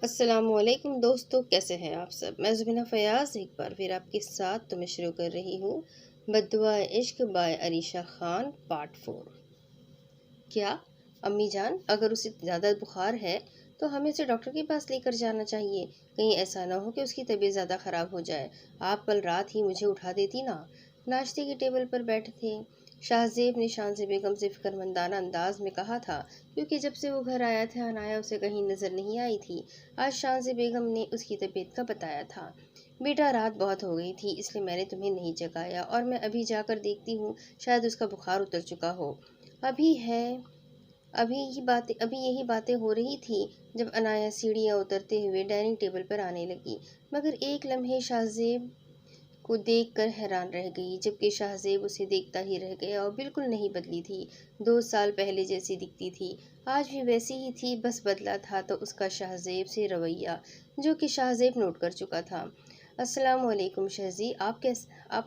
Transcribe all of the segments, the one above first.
अस्सलामुअलैकुम दोस्तों, कैसे हैं आप सब। मैं ज़ुबीना फ़याज़ एक बार फिर आपके साथ मैं शुरू कर रही हूँ बद्दुआ इश्क बाय अरीशा खान पार्ट 4। क्या अम्मी जान, अगर उसे ज़्यादा बुखार है तो हमें उसे डॉक्टर के पास लेकर जाना चाहिए। कहीं ऐसा ना हो कि उसकी तबीयत ज़्यादा ख़राब हो जाए। आप कल रात ही मुझे उठा देती ना। नाश्ते की टेबल पर बैठे थे शाहजेब ने शाहज़ेब बेगम से फिक्रमंदाना अंदाज में कहा था, क्योंकि जब से वो घर आया था अनाया उसे कहीं नज़र नहीं आई थी। आज शाहज़ेब बेगम ने उसकी तबीयत का बताया था। बेटा, रात बहुत हो गई थी इसलिए मैंने तुम्हें नहीं जगाया और मैं अभी जाकर देखती हूँ, शायद उसका बुखार उतर चुका हो। अभी है अभी यही बातें हो रही थी जब अनाया सीढ़ियाँ उतरते हुए डाइनिंग टेबल पर आने लगी, मगर एक लम्हे शाहजेब को देखकर हैरान रह गई, जबकि शाहजेब उसे देखता ही रह गया और बिल्कुल नहीं बदली थी। 2 साल पहले जैसी दिखती थी, आज भी वैसी ही थी, बस बदला था तो उसका शाहजेब से रवैया, जो कि शाहजेब नोट कर चुका था। अस्सलाम वालेकुम शहजी, आप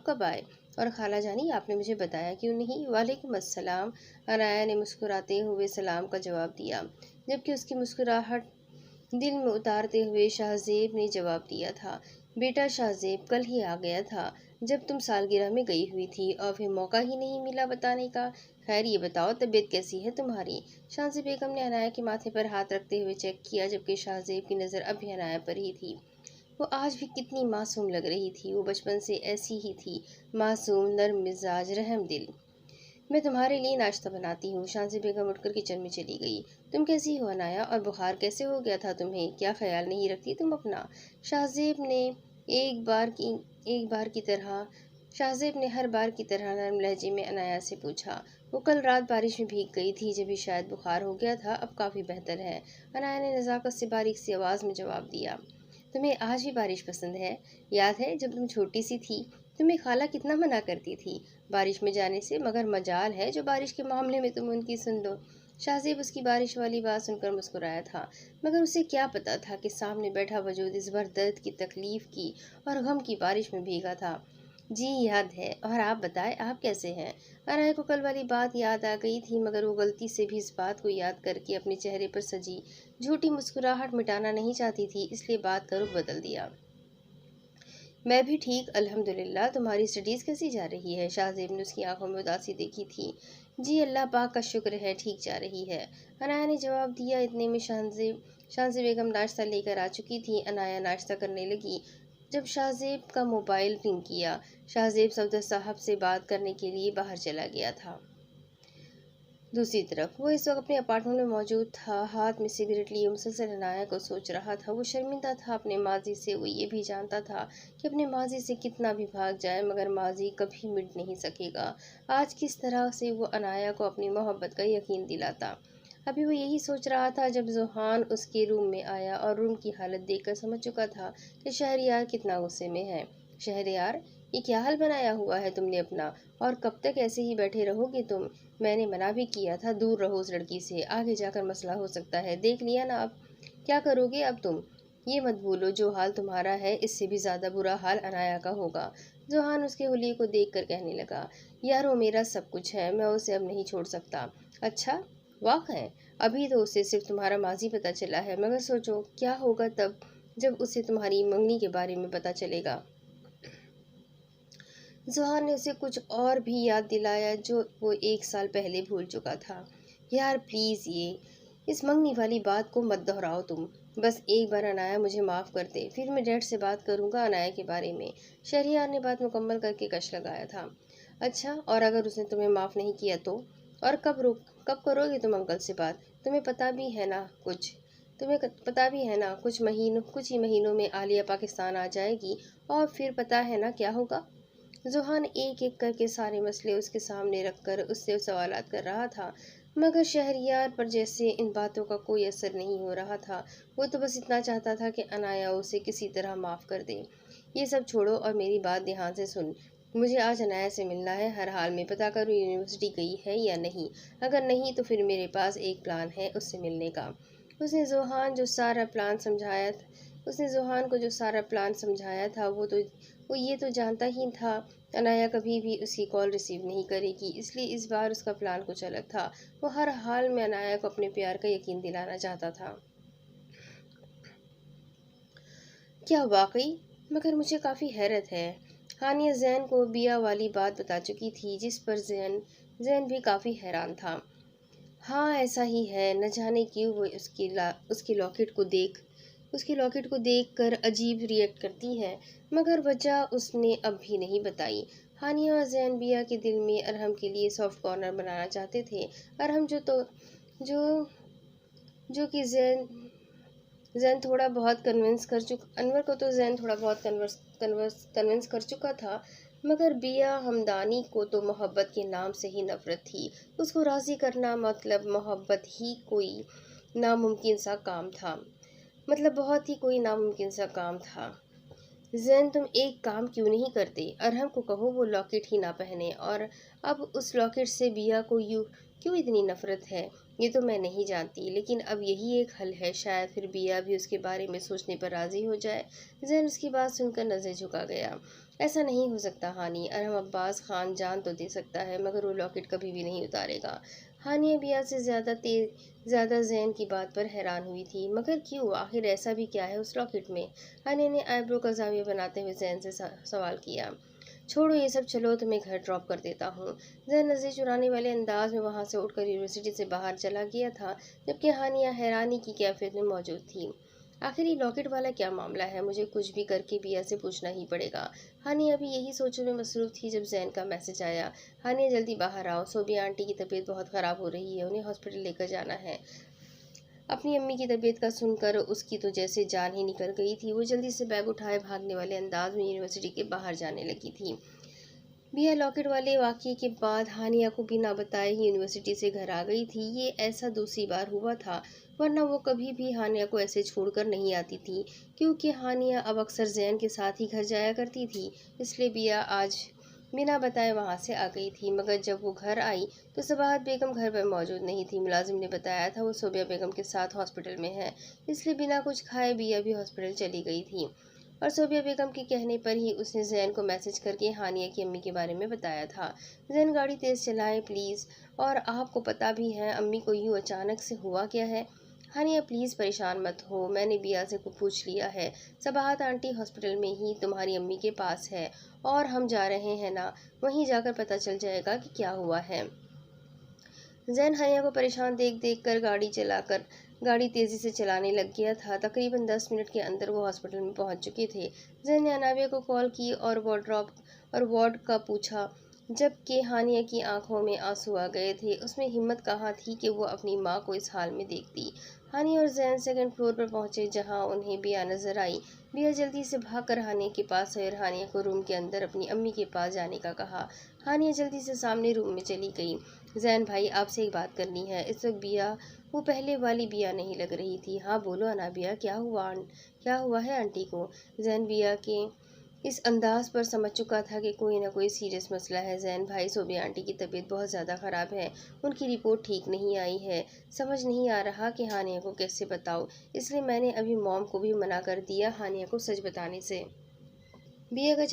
कब आए? और खाला जानी, आपने मुझे बताया क्यों नहीं? वालेकुम अस्सलाम, अनाया ने मुस्कुराते हुए सलाम का जवाब दिया, जबकि उसकी मुस्कुराहट दिल में उतारते हुए शाहजेब ने जवाब दिया था, बेटा शाहजेब, कल ही आ गया था जब तुम सालगिरह में गई हुई थी और फिर मौका ही नहीं मिला बताने का। खैर ये बताओ, तबीयत कैसी है तुम्हारी? शाहजेब बेगम ने अनाया के माथे पर हाथ रखते हुए चेक किया, जबकि शाहजेब की नज़र अब भी अनाया पर ही थी। वो आज भी कितनी मासूम लग रही थी। वो बचपन से ऐसी ही थी, मासूम, नर्म मिजाज, रहम दिल। मैं तुम्हारे लिए नाश्ता बनाती हूँ। शांति बेगम उठकर किचन में चली गई। तुम कैसी हो अनाया, और बुखार कैसे हो गया था तुम्हें? क्या ख्याल नहीं रखती तुम अपना? शाहजेब ने एक बार की एक बार की तरह शाहजेब ने हर बार की तरह नरम लहजे में अनाया से पूछा। वो कल रात बारिश में भीग गई थी, जब भी शायद बुखार हो गया था, अब काफ़ी बेहतर है। अनाया ने नज़ाकत से बारीक सी आवाज़ में जवाब दिया। तुम्हें आज भी बारिश पसंद है? याद है जब तुम छोटी सी थी, तुम्हें खाला कितना मना करती थी बारिश में जाने से, मगर मजाल है जो बारिश के मामले में तुम उनकी सुन लो। शाहजेब उसकी बारिश वाली बात सुनकर मुस्कुराया था, मगर उसे क्या पता था कि सामने बैठा वजूद इस बार दर्द की, तकलीफ की और गम की बारिश में भीगा था। जी याद है, और आप बताएं, आप कैसे हैं? अनाया को कल वाली बात याद आ गई थी, मगर वो गलती से भी इस बात को याद करके अपने चेहरे पर सजी झूठी मुस्कुराहट मिटाना नहीं चाहती थी, इसलिए बात का रुख बदल दिया। मैं भी ठीक अल्हम्दुलिल्लाह, तुम्हारी स्टडीज़ कैसी जा रही है? शाहजेब ने उसकी आंखों में उदासी देखी थी। जी अल्लाह पाक का शुक्र है, ठीक जा रही है, अनाया ने जवाब दिया। इतने में शाहजेब बेगम नाश्ता लेकर आ चुकी थी। अनाया नाश्ता करने लगी जब शाहजेब का मोबाइल रिंग किया। शाहजेब सफदर साहब से बात करने के लिए बाहर चला गया था। दूसरी तरफ वो इस वक्त अपने अपार्टमेंट में मौजूद था, हाथ में सिगरेट लिए मुसलसल अनाया को सोच रहा था। वो शर्मिंदा था अपने माजी से। वो ये भी जानता था कि अपने माजी से कितना भी भाग जाए, मगर माजी कभी मिट नहीं सकेगा। आज किस तरह से वो अनाया को अपनी मोहब्बत का यकीन दिलाता। अभी वो यही सोच रहा था जब जोहान उसके रूम में आया और रूम की हालत देखकर समझ चुका था कि शहरयार कितना गुस्से में है। शहरयार, ये क्या हाल बनाया हुआ है तुमने अपना, और कब तक ऐसे ही बैठे रहोगे तुम? मैंने मना भी किया था, दूर रहो उस लड़की से, आगे जाकर मसला हो सकता है। देख लिया ना अब क्या करोगे अब तुम? ये मत भूलो, जो हाल तुम्हारा है इससे भी ज़्यादा बुरा हाल अनाया का होगा। जोहान उसके हुलिये को देख कर कहने लगा, यार वो मेरा सब कुछ है, मैं उसे अब नहीं छोड़ सकता। अच्छा, वाक़ई? अभी तो उसे सिर्फ तुम्हारा माजी पता चला है, मगर सोचो क्या होगा तब जब उसे तुम्हारी मंगनी के बारे में पता चलेगा। जोहान ने उसे कुछ और भी याद दिलाया जो वो 1 साल पहले भूल चुका था। यार प्लीज़, इस मंगनी वाली बात को मत दोहराओ तुम। बस एक बार अनाया मुझे माफ़ कर दे, फिर मैं डैड से बात करूँगा अनाया के बारे में। शहरियार ने बात मुकम्मल करके कश लगाया था। अच्छा, और अगर उसने तुम्हें माफ़ नहीं किया तो? और कब करोगे तुम अंकल से बात? तुम्हें पता भी है ना, कुछ ही महीनों में आलिया पाकिस्तान आ जाएगी, और फिर पता है ना क्या होगा। जोहान एक एक करके सारे मसले उसके सामने रखकर उससे सवालात कर रहा था, मगर शहरयार पर जैसे इन बातों का कोई असर नहीं हो रहा था। वो तो बस इतना चाहता था कि अनाया उसे किसी तरह माफ़ कर दे। ये सब छोड़ो और मेरी बात ध्यान से सुन। मुझे आज अनाया से मिलना है, हर हाल में पता करो यूनिवर्सिटी गई है या नहीं। अगर नहीं तो फिर मेरे पास एक प्लान है उससे मिलने का। उसने जोहान जो सारा प्लान समझाया उसने जोहान को जो सारा प्लान समझाया था, वो ये तो जानता ही था अनाया कभी भी उसकी कॉल रिसीव नहीं करेगी, इसलिए इस बार उसका प्लान कुछ अलग था। वो हर हाल में अनाया को अपने प्यार का यकीन दिलाना चाहता था। क्या वाकई? मगर मुझे काफ़ी हैरत है। हानिया जैन को बिया वाली बात बता चुकी थी, जिस पर जैन जैन भी काफ़ी हैरान था। हाँ, ऐसा ही है। न जाने क्यों वो उसके लॉकेट को देख कर अजीब रिएक्ट करती है, मगर वजह उसने अब भी नहीं बताई। हानिया और जैन बिया के दिल में अरहम के लिए सॉफ्ट कॉर्नर बनाना चाहते थे। अरहम जो जो कि जैन थोड़ा बहुत कन्विंस कर चुका अनवर को तो जैन थोड़ा बहुत कन्विंस कर चुका था, मगर बिया हमदानी को तो मोहब्बत के नाम से ही नफरत थी। उसको राज़ी करना मतलब मोहब्बत ही कोई नामुमकिन सा काम था। मतलब बहुत ही कोई नामुमकिन सा काम था। जैन, तुम एक काम क्यों नहीं करते? अरहम को कहो वो लॉकेट ही ना पहने। और अब उस लॉकेट से बिया को यूं क्यों इतनी नफरत है, ये तो मैं नहीं जानती, लेकिन अब यही एक हल है। शायद फिर बिया भी उसके बारे में सोचने पर राजी हो जाए। जैन उसकी बात सुनकर नजर झुका गया। ऐसा नहीं हो सकता हानि। अरहम अब्बास खान जान तो दे सकता है, मगर वो लॉकेट कभी भी नहीं उतारेगा। हानिया बिया से ज्यादा जैन की बात पर हैरान हुई थी। मगर क्यों? आखिर ऐसा भी क्या है उस लॉकेट में? हानिया ने आईब्रो का जाविया बनाते हुए जैन से सवाल किया। छोड़ो ये सब, चलो तुम्हें घर ड्रॉप कर देता हूँ। जैन नजरें चुराने वाले अंदाज में वहां से उठकर यूनिवर्सिटी से बाहर चला गया था, जबकि हानिया हैरानी की कैफियत में मौजूद थी। आखिर ये लॉकेट वाला क्या मामला है? मुझे कुछ भी करके बिया से पूछना ही पड़ेगा। हानिया अभी यही सोचने में मसरूफ थी जब जैन का मैसेज आया। हानिया, जल्दी बाहर आओ, सोबिया आंटी की तबीयत बहुत ख़राब हो रही है, उन्हें हॉस्पिटल लेकर जाना है। अपनी अम्मी की तबीयत का सुनकर उसकी तो जैसे जान ही निकल गई थी। वो जल्दी से बैग उठाए भागने वाले अंदाज में यूनिवर्सिटी के बाहर जाने लगी थी। बिया लॉकेट वाले वाक़ये के बाद हानिया को बिना बताए ही यूनिवर्सिटी से घर आ गई थी। ये ऐसा दूसरी बार हुआ था, वरना वो कभी भी हानिया को ऐसे छोड़कर नहीं आती थी, क्योंकि हानिया अब अक्सर जैन के साथ ही घर जाया करती थी। इसलिए बिया आज बिना बताए वहां से आ गई थी। मगर जब वो घर आई तो सबाहत बेगम घर पर मौजूद नहीं थी। मुलाजिम ने बताया था वो सोबिया बेगम के साथ हॉस्पिटल में है, इसलिए बिना कुछ खाए बिया भी हॉस्पिटल चली गई थी। और सोबिया बेगम के कहने पर ही उसने जैन को मैसेज करके हानिया की अम्मी के बारे में बताया था। जैन, गाड़ी तेज़ चलाएं प्लीज़, और आपको पता भी है अम्मी को यूँ अचानक से हुआ क्या है। हानिया, प्लीज़ परेशान मत हो, मैंने बिया से को पूछ लिया है। सबाहत आंटी हॉस्पिटल में ही तुम्हारी अम्मी के पास है, और हम जा रहे हैं ना, वहीं जाकर पता चल जाएगा कि क्या हुआ है। जैन हानिया को परेशान देख देख कर गाड़ी तेज़ी से चलाने लग गया था। तकरीबन 10 मिनट के अंदर वो हॉस्पिटल में पहुंच चुके थे। जैन ने अनाबिया को कॉल की और वार्ड का पूछा, जबकि हानिया की आंखों में आंसू आ गए थे। उसमें हिम्मत कहाँ थी कि वो अपनी माँ को इस हाल में देखती। हानिया और जैन सेकंड फ्लोर पर पहुंचे, जहां उन्हें बिया नजर आई। बिया जल्दी से भागकर हानिया के पास आई और हानिया को रूम के अंदर अपनी अम्मी के पास जाने का कहा। हानिया जल्दी से सामने रूम में चली गई। जैन भाई, आपसे एक बात करनी है। इस वक्त बिया वो पहले वाली बिया नहीं लग रही थी। हाँ बोलो अनाबिया, क्या हुआ है आंटी को? जैन बिया के इस अंदाज पर समझ चुका था कि कोई ना कोई सीरियस मसला है। जैन भाई, सोबिया आंटी की तबीयत बहुत ज़्यादा ख़राब है, उनकी रिपोर्ट ठीक नहीं आई है। समझ नहीं आ रहा कि हानिया को कैसे बताऊँ, इसलिए मैंने अभी मॉम को भी मना कर दिया हानिया को सच बताने से। बिया का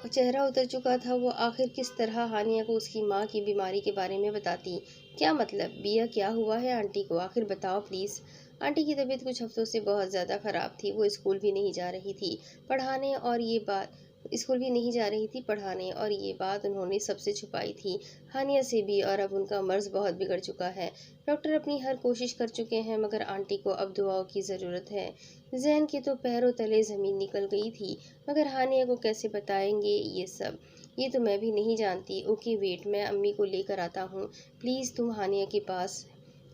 चेहरा उतर चुका था। वो आखिर किस तरह हानिया को उसकी माँ की बीमारी के बारे में बताती? क्या मतलब? बिया, क्या हुआ है आंटी को? आखिर बताओ प्लीज़। आंटी की तबीयत कुछ हफ्तों से बहुत ज़्यादा ख़राब थी। वो स्कूल भी नहीं जा रही थी पढ़ाने, और ये बात स्कूल भी नहीं जा रही थी पढ़ाने, और ये बात उन्होंने सबसे छुपाई थी, हानिया से भी। और अब उनका मर्ज बहुत बिगड़ चुका है। डॉक्टर अपनी हर कोशिश कर चुके हैं, मगर आंटी को अब दुआओं की ज़रूरत है। जैन के तो पैरों तले ज़मीन निकल गई थी। मगर हानिया को कैसे बताएंगे ये सब? ये तो मैं भी नहीं जानती। ओके वेट, मैं अम्मी को लेकर आता हूँ, प्लीज़ तुम हानिया के पास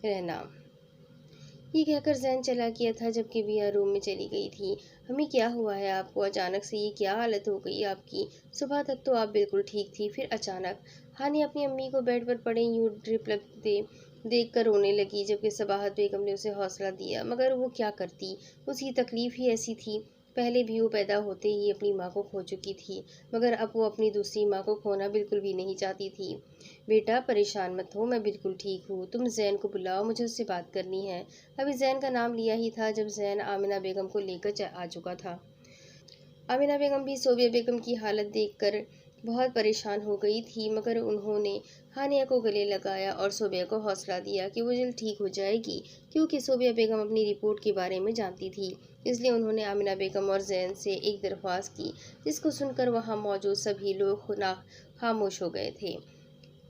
रहना। ये कहकर जैन चला गया था, जबकि बिया रूम में चली गई थी। अम्मी, क्या हुआ है आपको? अचानक से ये क्या हालत हो गई आपकी? सुबह तक तो आप बिल्कुल ठीक थी, फिर अचानक। हानिया अपनी अम्मी को बेड पर पड़े यूं ड्रिप लगते देख कर रोने लगी, जबकि सबाहत बेगम ने उसे हौसला दिया। मगर वो क्या करती, उसकी तकलीफ ही ऐसी थी। पहले भी वो पैदा होते ही अपनी माँ को खो चुकी थी, मगर अब वो अपनी दूसरी माँ को खोना बिल्कुल भी नहीं चाहती थी। बेटा परेशान मत हो, मैं बिल्कुल ठीक हूँ। तुम जैन को बुलाओ, मुझे उससे बात करनी है। अभी जैन का नाम लिया ही था जब जैन आमिना बेगम को लेकर आ चुका था। आमिना बेगम भी सोबिया बेगम की हालत देखकर बहुत परेशान हो गई थी, मगर उन्होंने हानिया को गले लगाया और सोबिया को हौसला दिया कि वो जल्द ठीक हो जाएगी, क्योंकि सोबिया बेगम अपनी रिपोर्ट के बारे में जानती थी। इसलिए उन्होंने आमिना बेगम और जैन से एक दरख्वास्त की, जिसको सुनकर वहाँ मौजूद सभी लोग खामोश हो गए थे।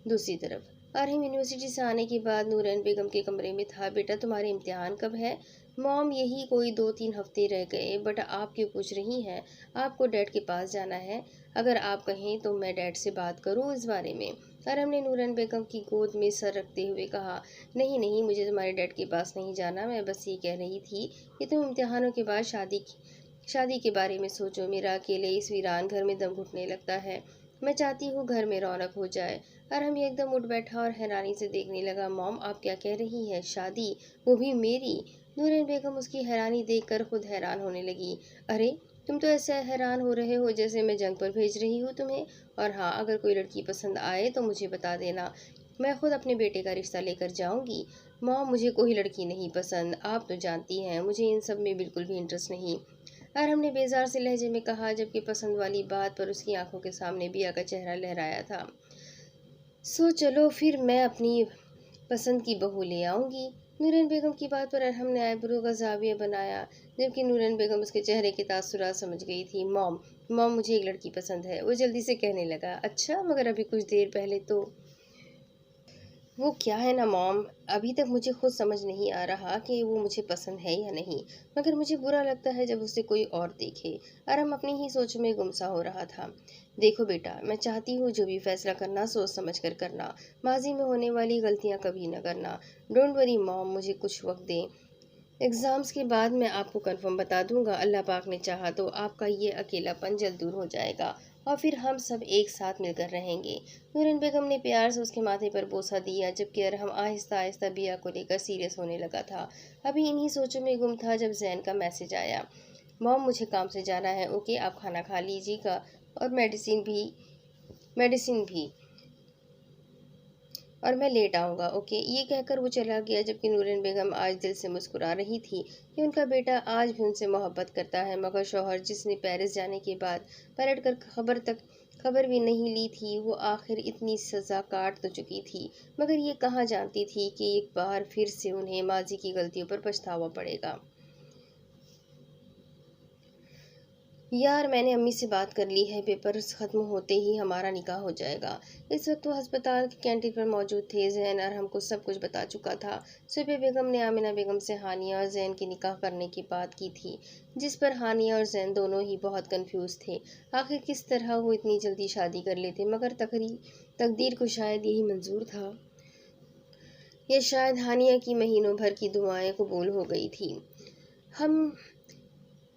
दूसरी तरफ अरहम यूनिवर्सिटी से आने के बाद नूरैन बेगम के कमरे में था। बेटा, तुम्हारे इम्तिहान कब है? मॉम, यही कोई 2-3 हफ्ते रह गए, बट आप क्यों पूछ रही हैं? आपको डैड के पास जाना है। अगर आप कहें तो मैं डैड से बात करूं इस बारे में। अरहम ने नूरैन बेगम की गोद में सर रखते हुए कहा, नहीं नहीं, मुझे तुम्हारे डैड के पास नहीं जाना। मैं बस ये कह रही थी कि तुम इम्तिहानों के बाद शादी के बारे में सोचो। मेरा अकेले इस वीरान घर में दम घुटने लगता है। मैं चाहती हूँ घर में रौनक हो जाए। अरहम एकदम उठ बैठा और हैरानी से देखने लगा। मॉम, आप क्या कह रही हैं? शादी, वो भी मेरी? नूरैन बेगम उसकी हैरानी देखकर खुद हैरान होने लगी। अरे, तुम तो ऐसे हैरान हो रहे हो जैसे मैं जंग पर भेज रही हूँ तुम्हें। और हाँ, अगर कोई लड़की पसंद आए तो मुझे बता देना, मैं खुद अपने बेटे का रिश्ता लेकर जाऊंगी। मॉम, मुझे कोई लड़की नहीं पसंद, आप तो जानती हैं, मुझे इन सब में बिल्कुल भी इंटरेस्ट नहीं। अरहम ने बेजार से लहजे में कहा, जबकि पसंद वाली बात पर उसकी आंखों के सामने बिया का चेहरा लहराया था। सो चलो फिर, मैं अपनी पसंद की बहू ले आऊंगी। नूरैन बेगम की बात पर अरहम ने आईब्रो का जाविया बनाया, जबकि नूरैन बेगम उसके चेहरे के तासुरात समझ गई थी। मॉम, मुझे एक लड़की पसंद है, वो जल्दी से कहने लगा। अच्छा, मगर अभी कुछ देर पहले तो। वो क्या है ना मॉम, अभी तक मुझे खुद समझ नहीं आ रहा कि वो मुझे पसंद है या नहीं, मगर मुझे बुरा लगता है जब उसे कोई और देखे। अरहम अपनी ही सोच में गुमसा हो रहा था। देखो बेटा, मैं चाहती हूँ जो भी फैसला करना सोच समझ कर करना, माजी में होने वाली गलतियाँ कभी न करना। डोंट वरी मॉम, मुझे कुछ वक्त दें। एग्ज़ाम्स के बाद मैं आपको कंफर्म बता दूंगा। अल्लाह पाक ने चाहा तो आपका ये अकेलापन जल्द दूर हो जाएगा और फिर हम सब एक साथ मिलकर रहेंगे। नूरन बेगम ने प्यार से उसके माथे पर बोसा दिया, जबकि अरहम आहिस्ता आहिस्ता बिया को लेकर सीरियस होने लगा था। अभी इन्हीं सोचों में गुम था जब जैन का मैसेज आया। मॉम, मुझे काम से जाना है। ओके, आप खाना खा लीजिएगा और मेडिसिन भी और मैं लेट आऊँगा। ओके, ये कहकर वो चला गया, जबकि नूरन बेगम आज दिल से मुस्कुरा रही थी कि उनका बेटा आज भी उनसे मोहब्बत करता है। मगर शौहर, जिसने पेरिस जाने के बाद पलट कर खबर भी नहीं ली थी, वो आखिर इतनी सज़ा काट तो चुकी थी, मगर ये कहाँ जानती थी कि एक बार फिर से उन्हें माजी की गलतियों पर पछतावा पड़ेगा। यार, मैंने अम्मी से बात कर ली है, पेपर्स ख़त्म होते ही हमारा निकाह हो जाएगा। इस वक्त वो अस्पताल की कैंटीन पर मौजूद थे। जैन और हमको सब कुछ बता चुका था। सुबह बेगम ने आमिना बेगम से हानिया और जैन की निकाह करने की बात की थी, जिस पर हानिया और जैन दोनों ही बहुत कंफ्यूज थे। आखिर किस तरह वो इतनी जल्दी शादी कर लेते, मगर तकदीर को शायद यही मंजूर था, या शायद हानिया की महीनों भर की दुआएं कबूल हो गई थी। हम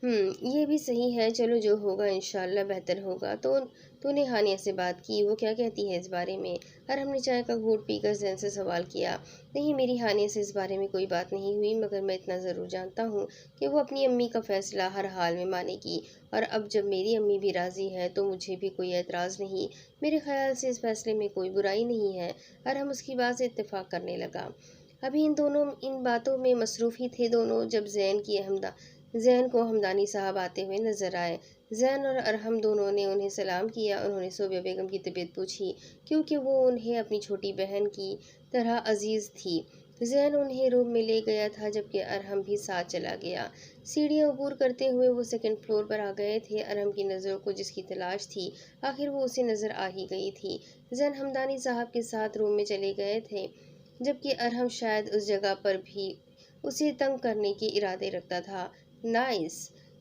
ये भी सही है। चलो, जो होगा इंशाल्लाह बेहतर होगा। तो तूने हानिया से बात की? वो क्या कहती है इस बारे में? और हमने चाय का घूंट पीकर जैन से सवाल किया। नहीं, मेरी हानिया से इस बारे में कोई बात नहीं हुई, मगर मैं इतना ज़रूर जानता हूँ कि वो अपनी अम्मी का फैसला हर हाल में मानेगी। और अब जब मेरी अम्मी भी राज़ी है तो मुझे भी कोई एतराज़ नहीं। मेरे ख्याल से इस फैसले में कोई बुराई नहीं है। और हम उसकी बात से इत्तेफाक करने लगा। अभी इन बातों में मसरूफ़ ही थे दोनों, जब जैन को हमदानी साहब आते हुए नजर आए। जैन और अरहम दोनों ने उन्हें सलाम किया। उन्होंने सोबिया बेगम की तबीयत पूछी, क्योंकि वो उन्हें अपनी छोटी बहन की तरह अजीज़ थी। जैन उन्हें रूम में ले गया था, जबकि अरहम भी साथ चला गया। सीढ़ियाँ अबूर करते हुए वो सेकंड फ्लोर पर आ गए थे। अरहम की नज़रों को जिसकी तलाश थी, आखिर वो उसे नज़र आ ही गई थी। जैन हमदानी साहब के साथ रूम में चले गए थे, जबकि अरहम शायद उस जगह पर भी उसे तंग करने के इरादे रखता था। नाइस।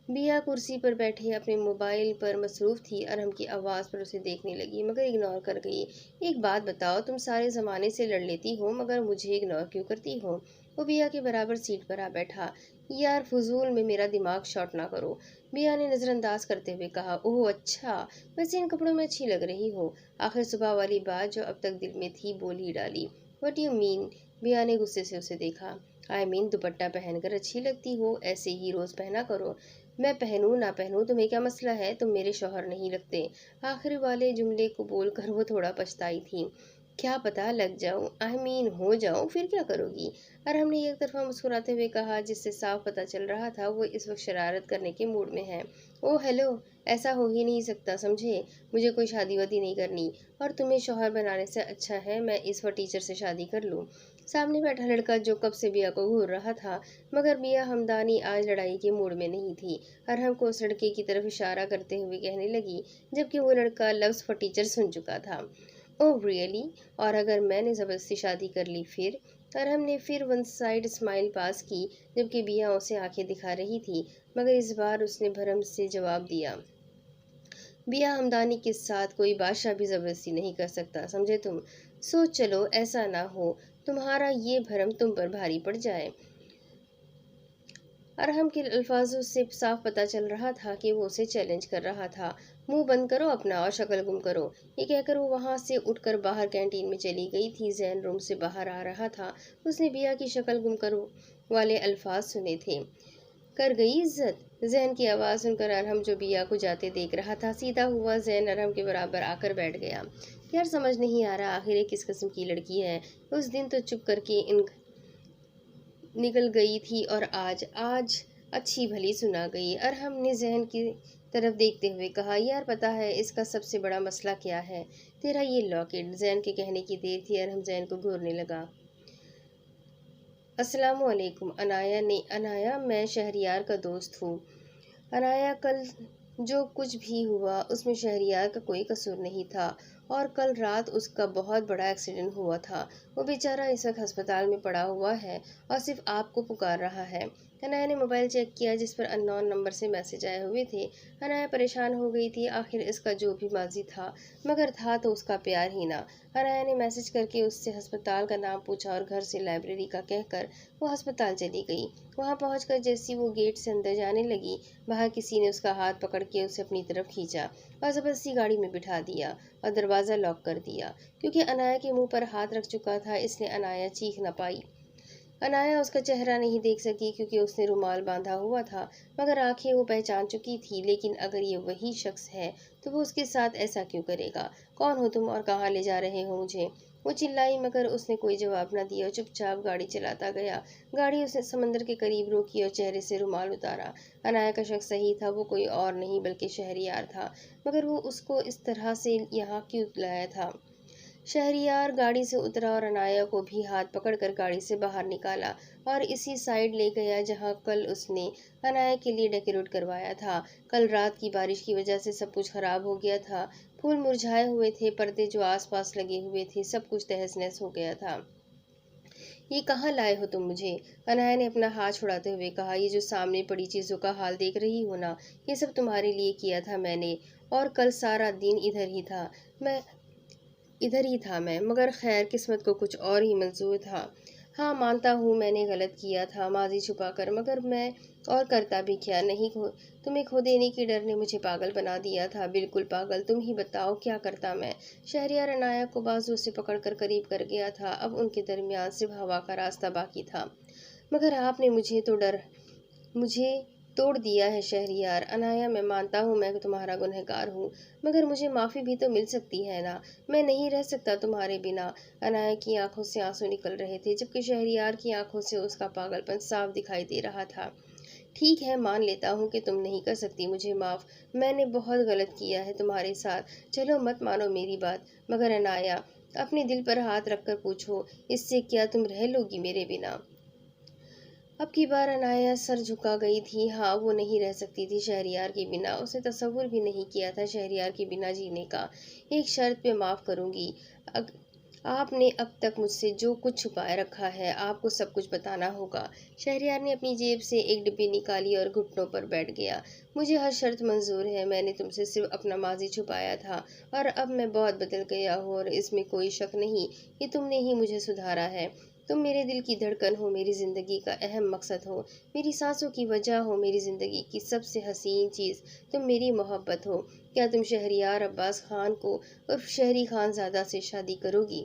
बिया कुर्सी पर बैठे अपने मोबाइल पर मसरूफ़ थी। अरहम की आवाज़ पर उसे देखने लगी, मगर इग्नोर कर गई। एक बात बताओ, तुम सारे ज़माने से लड़ लेती हो, मगर मुझे इग्नोर क्यों करती हो? वो बिया के बराबर सीट पर आ बैठा। यार, फजूल में मेरा दिमाग शॉर्ट ना करो, बिया ने नज़रअंदाज करते हुए कहा। ओह अच्छा, वैसे इन कपड़ों में अच्छी लग रही हो। आखिर सुबह वाली बात जो अब तक दिल में थी बोल ही डाली। What you mean? बिया ने गुस्से से उसे देखा। आई मीन, दुपट्टा पहनकर अच्छी लगती हो, ऐसे ही रोज पहना करो। मैं पहनूं ना पहनूं तुम्हें क्या मसला है? तुम मेरे शौहर नहीं लगते। आखिर वाले जुमले को बोलकर वो थोड़ा पछताई थी। क्या पता लग जाऊं, हो जाऊं, फिर क्या करोगी? अरहम ने एक तरफा मुस्कुराते हुए कहा, जिससे साफ पता चल रहा था वो इस वक्त शरारत करने के मूड में है। ओ हेलो, ऐसा हो ही नहीं सकता समझे। मुझे कोई शादी वादी नहीं करनी, और तुम्हें शौहर बनाने से अच्छा है मैं इस वक्त टीचर से शादी कर लूं। सामने बैठा लड़का जो कब से बिया को घूर रहा था, मगर बिया हमदानी आज लड़ाई के मूड में नहीं थी, अरहम को उस लड़के की तरफ इशारा करते हुए कहने लगी, जबकि वो लड़का लव्स फॉर टीचर सुन चुका था। Oh really? और अगर मैंने ज़बरदस्ती शादी कर ली फिर? और हमने फिर वन साइड स्माइल पास की, जबकि बिया उसे आंखें दिखा रही थी, मगर इस बार उसने भरम से जवाब दिया, बिया हमदानी के साथ कोई बादशाह भी ज़बरदस्ती नहीं कर सकता, समझे तुम? सोच चलो ऐसा ना हो तुम्हारा ये भरम तुम पर भारी पड़ जाए। अरहम के अल्फाजों से साफ पता चल रहा था कि वो उसे चैलेंज कर रहा था। मुंह बंद करो अपना और शक्ल गुम करो, ये कहकर वो वहां से उठकर बाहर कैंटीन में चली गई थी। जैन रूम से बाहर आ रहा था। उसने बिया की शक्ल गुम करो वाले अल्फाज सुने थे। कर गई इज्जत। जैन की आवाज़ सुनकर अरहम, जो बिया को जाते देख रहा था, सीधा हुआ जैन अरहम के बराबर आकर बैठ गया। यार समझ नहीं आ रहा आखिर ये किस किस्म की लड़की है। उस दिन तो चुप करके इन निकल गई थी, और आज आज अच्छी भली सुना गई। अरहम ने जहन की तरफ देखते हुए कहा, यार पता है इसका सबसे बड़ा मसला क्या है? तेरा ये लॉकेट। जैन के कहने की देर थी, अरहम जैन को घूरने लगा। अस्सलामु अलैकुम। अनाया, मैं शहरियार का दोस्त हूँ। अनाया, कल जो कुछ भी हुआ उसमें शहरियार का कोई कसूर नहीं था, और कल रात उसका बहुत बड़ा एक्सीडेंट हुआ था। वो बेचारा इस वक्त अस्पताल में पड़ा हुआ है और सिर्फ आपको पुकार रहा है। अनाया ने मोबाइल चेक किया, जिस पर अननोन नंबर से मैसेज आए हुए थे। अनाया परेशान हो गई थी, आखिर इसका जो भी माजी था, मगर था तो उसका प्यार ही ना। अनाया ने मैसेज करके उससे अस्पताल का नाम पूछा और घर से लाइब्रेरी का कहकर वो अस्पताल चली गई। वहां पहुंचकर जैसी वो गेट से अंदर जाने लगी, बाहर किसी ने उसका हाथ पकड़ के उसे अपनी तरफ खींचा और जबरदस्ती गाड़ी में बिठा दिया और दरवाज़ा लॉक कर दिया। क्योंकि अनाया के मुंह पर हाथ रख चुका था, इसलिए अनाया चीख न पाई। अनाया उसका चेहरा नहीं देख सकी क्योंकि उसने रुमाल बांधा हुआ था, मगर आंखें वो पहचान चुकी थी। लेकिन अगर ये वही शख्स है तो वो उसके साथ ऐसा क्यों करेगा? कौन हो तुम और कहाँ ले जा रहे हो मुझे? वो चिल्लाई, मगर उसने कोई जवाब न दिया और चुपचाप गाड़ी चलाता गया। गाड़ी उसने समंदर के करीब रोकी और चेहरे से रुमाल उतारा। अनाया का शख्स सही था, वो कोई और नहीं बल्कि शहरियार था, मगर वो उसको इस तरह से यहाँ क्यों लाया था? शहरियार गाड़ी से उतरा और अनाया को भी हाथ पकड़कर गाड़ी से बाहर निकाला और इसी साइड ले गया जहां कल उसने अनाया के लिए डेकोरेट करवाया था। कल रात की बारिश की वजह से सब कुछ खराब हो गया था। फूल मुरझाए हुए थे, पर्दे जो आसपास लगे हुए थे, सब कुछ तहस नहस हो गया था। ये कहाँ लाए हो तुम मुझे? अनाया ने अपना हाथ छुड़ाते हुए कहा, ये जो सामने पड़ी चीज़ों का हाल देख रही हो ना, ये सब तुम्हारे लिए किया था मैंने, और कल सारा दिन मैं इधर ही था मैं, मगर खैर किस्मत को कुछ और ही मंजूर था। हाँ मानता हूँ मैंने गलत किया था माजी छुपा कर, मगर मैं और करता भी क्या? नहीं खो तुम्हें खो देने की डर ने मुझे पागल बना दिया था, बिल्कुल पागल। तुम ही बताओ क्या करता मैं? शहरियार अनाया को बाजू से पकड़कर करीब कर गया था। अब उनके दरमियान सिर्फ हवा का रास्ता बाकी था। मगर आपने मुझे तोड़ दिया है शहरियार। अनाया, मैं मानता हूँ मैं तुम्हारा गुनहगार हूँ, मगर मुझे माफ़ी भी तो मिल सकती है ना? मैं नहीं रह सकता तुम्हारे बिना। अनाया की आंखों से आंसू निकल रहे थे, जबकि शहरियार की आंखों से उसका पागलपन साफ दिखाई दे रहा था। ठीक है, मान लेता हूँ कि तुम नहीं कर सकती मुझे माफ़। मैंने बहुत गलत किया है तुम्हारे साथ। चलो मत मानो मेरी बात, मगर अनाया, अपने दिल पर हाथ रखकर पूछो, इससे क्या तुम रह लोगी मेरे बिना? अब की बार अनाया सर झुका गई थी। हाँ, वो नहीं रह सकती थी शहरियार के बिना। उसने तसव्वुर भी नहीं किया था शहरियार के बिना जीने का। एक शर्त पे माफ़ करूंगी। अग, आपने अब तक मुझसे जो कुछ छुपाए रखा है, आपको सब कुछ बताना होगा। शहरियार ने अपनी जेब से एक डिब्बी निकाली और घुटनों पर बैठ गया। मुझे हर शर्त मंजूर है। मैंने तुमसे सिर्फ अपना माजी छुपाया था, और अब मैं बहुत बदल गया हूँ, और इसमें कोई शक नहीं कि तुमने ही मुझे सुधारा है। तुम मेरे दिल की धड़कन हो, मेरी ज़िंदगी का अहम मकसद हो, मेरी सांसों की वजह हो, मेरी ज़िंदगी की सबसे हसीन चीज़। तुम मेरी मोहब्बत हो। क्या तुम शहरियार अब्बास खान को उर्फ शहरी खान ज़ादा से शादी करोगी?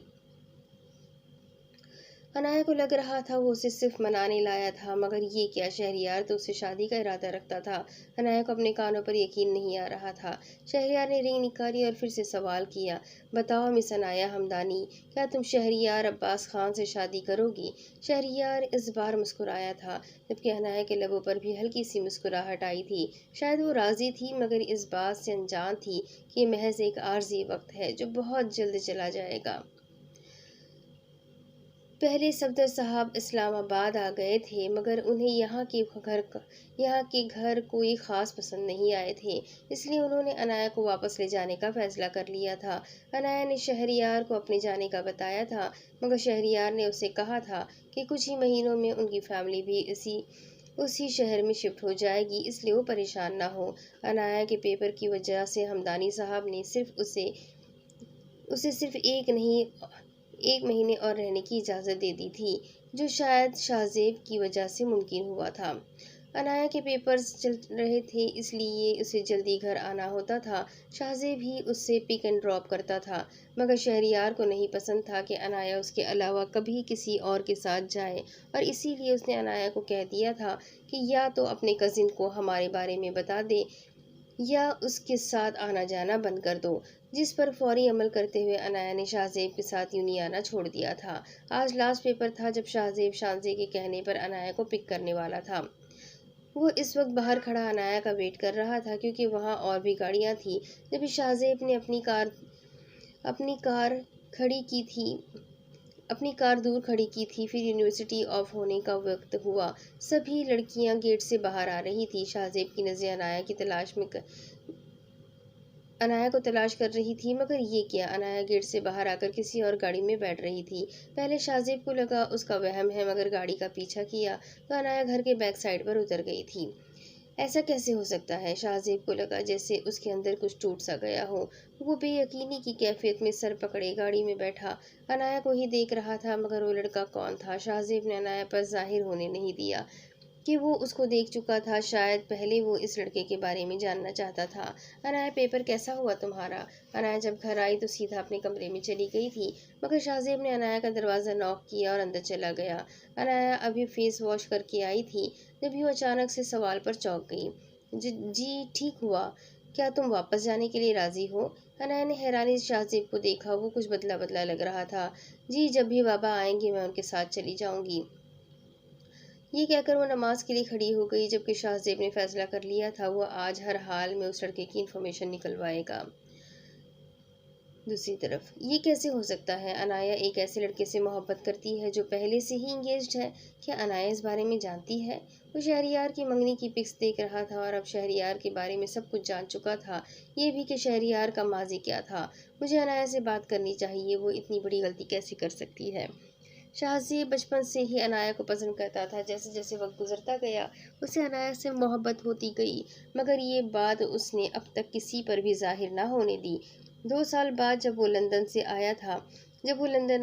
अनाया को लग रहा था वो उसे सिर्फ मनाने लाया था, मगर ये क्या, शहरयार तो उससे शादी का इरादा रखता था। अनाया को अपने कानों पर यकीन नहीं आ रहा था। शहरयार ने रिंग निकाली और फिर से सवाल किया, बताओ मिस अनाया हमदानी, क्या तुम शहरयार अब्बास खान से शादी करोगी? शहरयार इस बार मुस्कुराया था, जबकि अनाया के लबों पर भी हल्की सी मुस्कुराहट आई थी। शायद वो राजी थी, मगर इस बात से अनजान थी कि ये महज एक आर्जी वक्त है जो बहुत जल्द चला जाएगा। पहले सफदर साहब इस्लामाबाद आ गए थे, मगर उन्हें यहाँ के घर कोई ख़ास पसंद नहीं आए थे, इसलिए उन्होंने अनाया को वापस ले जाने का फ़ैसला कर लिया था। अनाया ने शहरयार को अपने जाने का बताया था, मगर शहरयार ने उसे कहा था कि कुछ ही महीनों में उनकी फैमिली भी उसी शहर में शिफ्ट हो जाएगी, इसलिए वो परेशान ना हो। अनाया के पेपर की वजह से हमदानी साहब ने उसे सिर्फ एक महीने और रहने की इजाज़त दे दी थी, जो शायद शाहजेब की वजह से मुमकिन हुआ था। अनाया के पेपर्स चल रहे थे, इसलिए उसे जल्दी घर आना होता था। शाहजेब भी उससे पिक एंड ड्रॉप करता था, मगर शहरयार को नहीं पसंद था कि अनाया उसके अलावा कभी किसी और के साथ जाए, और इसीलिए उसने अनाया को कह दिया था कि या तो अपने कज़िन को हमारे बारे में बता दे या उसके साथ आना जाना बंद कर दो, जिस पर फौरी अमल करते हुए अनाया ने शाहजेब के साथ यूं ही आना छोड़ दिया था। आज लास्ट पेपर था जब शाहजेब शांजे के कहने पर अनाया को पिक करने वाला था। वो इस वक्त बाहर खड़ा अनाया का वेट कर रहा था, क्योंकि वहाँ और भी गाड़ियाँ थी। जब शाहजेब ने अपनी कार खड़ी की थी अपनी कार दूर खड़ी की थी, फिर यूनिवर्सिटी ऑफ होने का वक्त हुआ। सभी लड़कियां गेट से बाहर आ रही थी। शाहजेब की नज़रें अनाया को तलाश कर रही थी, मगर ये क्या, अनाया गेट से बाहर आकर किसी और गाड़ी में बैठ रही थी। पहले शाहजेब को लगा उसका वहम है, मगर गाड़ी का पीछा किया तो अनाया घर के बैक साइड पर उतर गई थी। ऐसा कैसे हो सकता है? शाहजेब को लगा जैसे उसके अंदर कुछ टूट सा गया हो। वो बेयकीनी की कैफियत में सर पकड़े गाड़ी में बैठा अनाया को ही देख रहा था, मगर वो लड़का कौन था? शाहजेब ने अनाया पर जाहिर होने नहीं दिया कि वो उसको देख चुका था। शायद पहले वो इस लड़के के बारे में जानना चाहता था। अनाया, पेपर कैसा हुआ तुम्हारा? अनाया जब घर आई तो सीधा अपने कमरे में चली गई थी, मगर शाहजेब ने अनाया का दरवाज़ा नॉक किया और अंदर चला गया। अनाया अभी फेस वॉश करके आई थी, जब वो अचानक से सवाल पर चौंक गई। जी ठीक हुआ, क्या तुम वापस जाने के लिए राज़ी हो? अनाया ने हैरानी से शाहजेब को देखा। वो कुछ बदला बदला लग रहा था। जी, जब भी बाबा आएंगे मैं उनके साथ चली जाऊंगी। ये कहकर वो नमाज के लिए खड़ी हो गई, जबकि शाहजेब ने फैसला कर लिया था वो आज हर हाल में उस लड़के की इन्फॉर्मेशन निकलवाएगा। दूसरी तरफ ये कैसे हो सकता है? अनाया एक ऐसे लड़के से मोहब्बत करती है जो पहले से ही इंगेज्ड है। क्या अनाया इस बारे में जानती है? वो शहरयार की मंगनी की पिक्स देख रहा था और अब शहरयार के बारे में सब कुछ जान चुका था। ये भी कि शहरयार का माजी क्या था। मुझे अनाया से बात करनी चाहिए, वो इतनी बड़ी गलती कैसे कर सकती है? शाहज़ी बचपन से ही अनाया को पसंद करता था। जैसे जैसे वक्त गुजरता गया उसे अनाया से मोहब्बत होती गई, मगर ये बात उसने अब तक किसी पर भी जाहिर ना होने दी। 2 साल बाद जब वो लंदन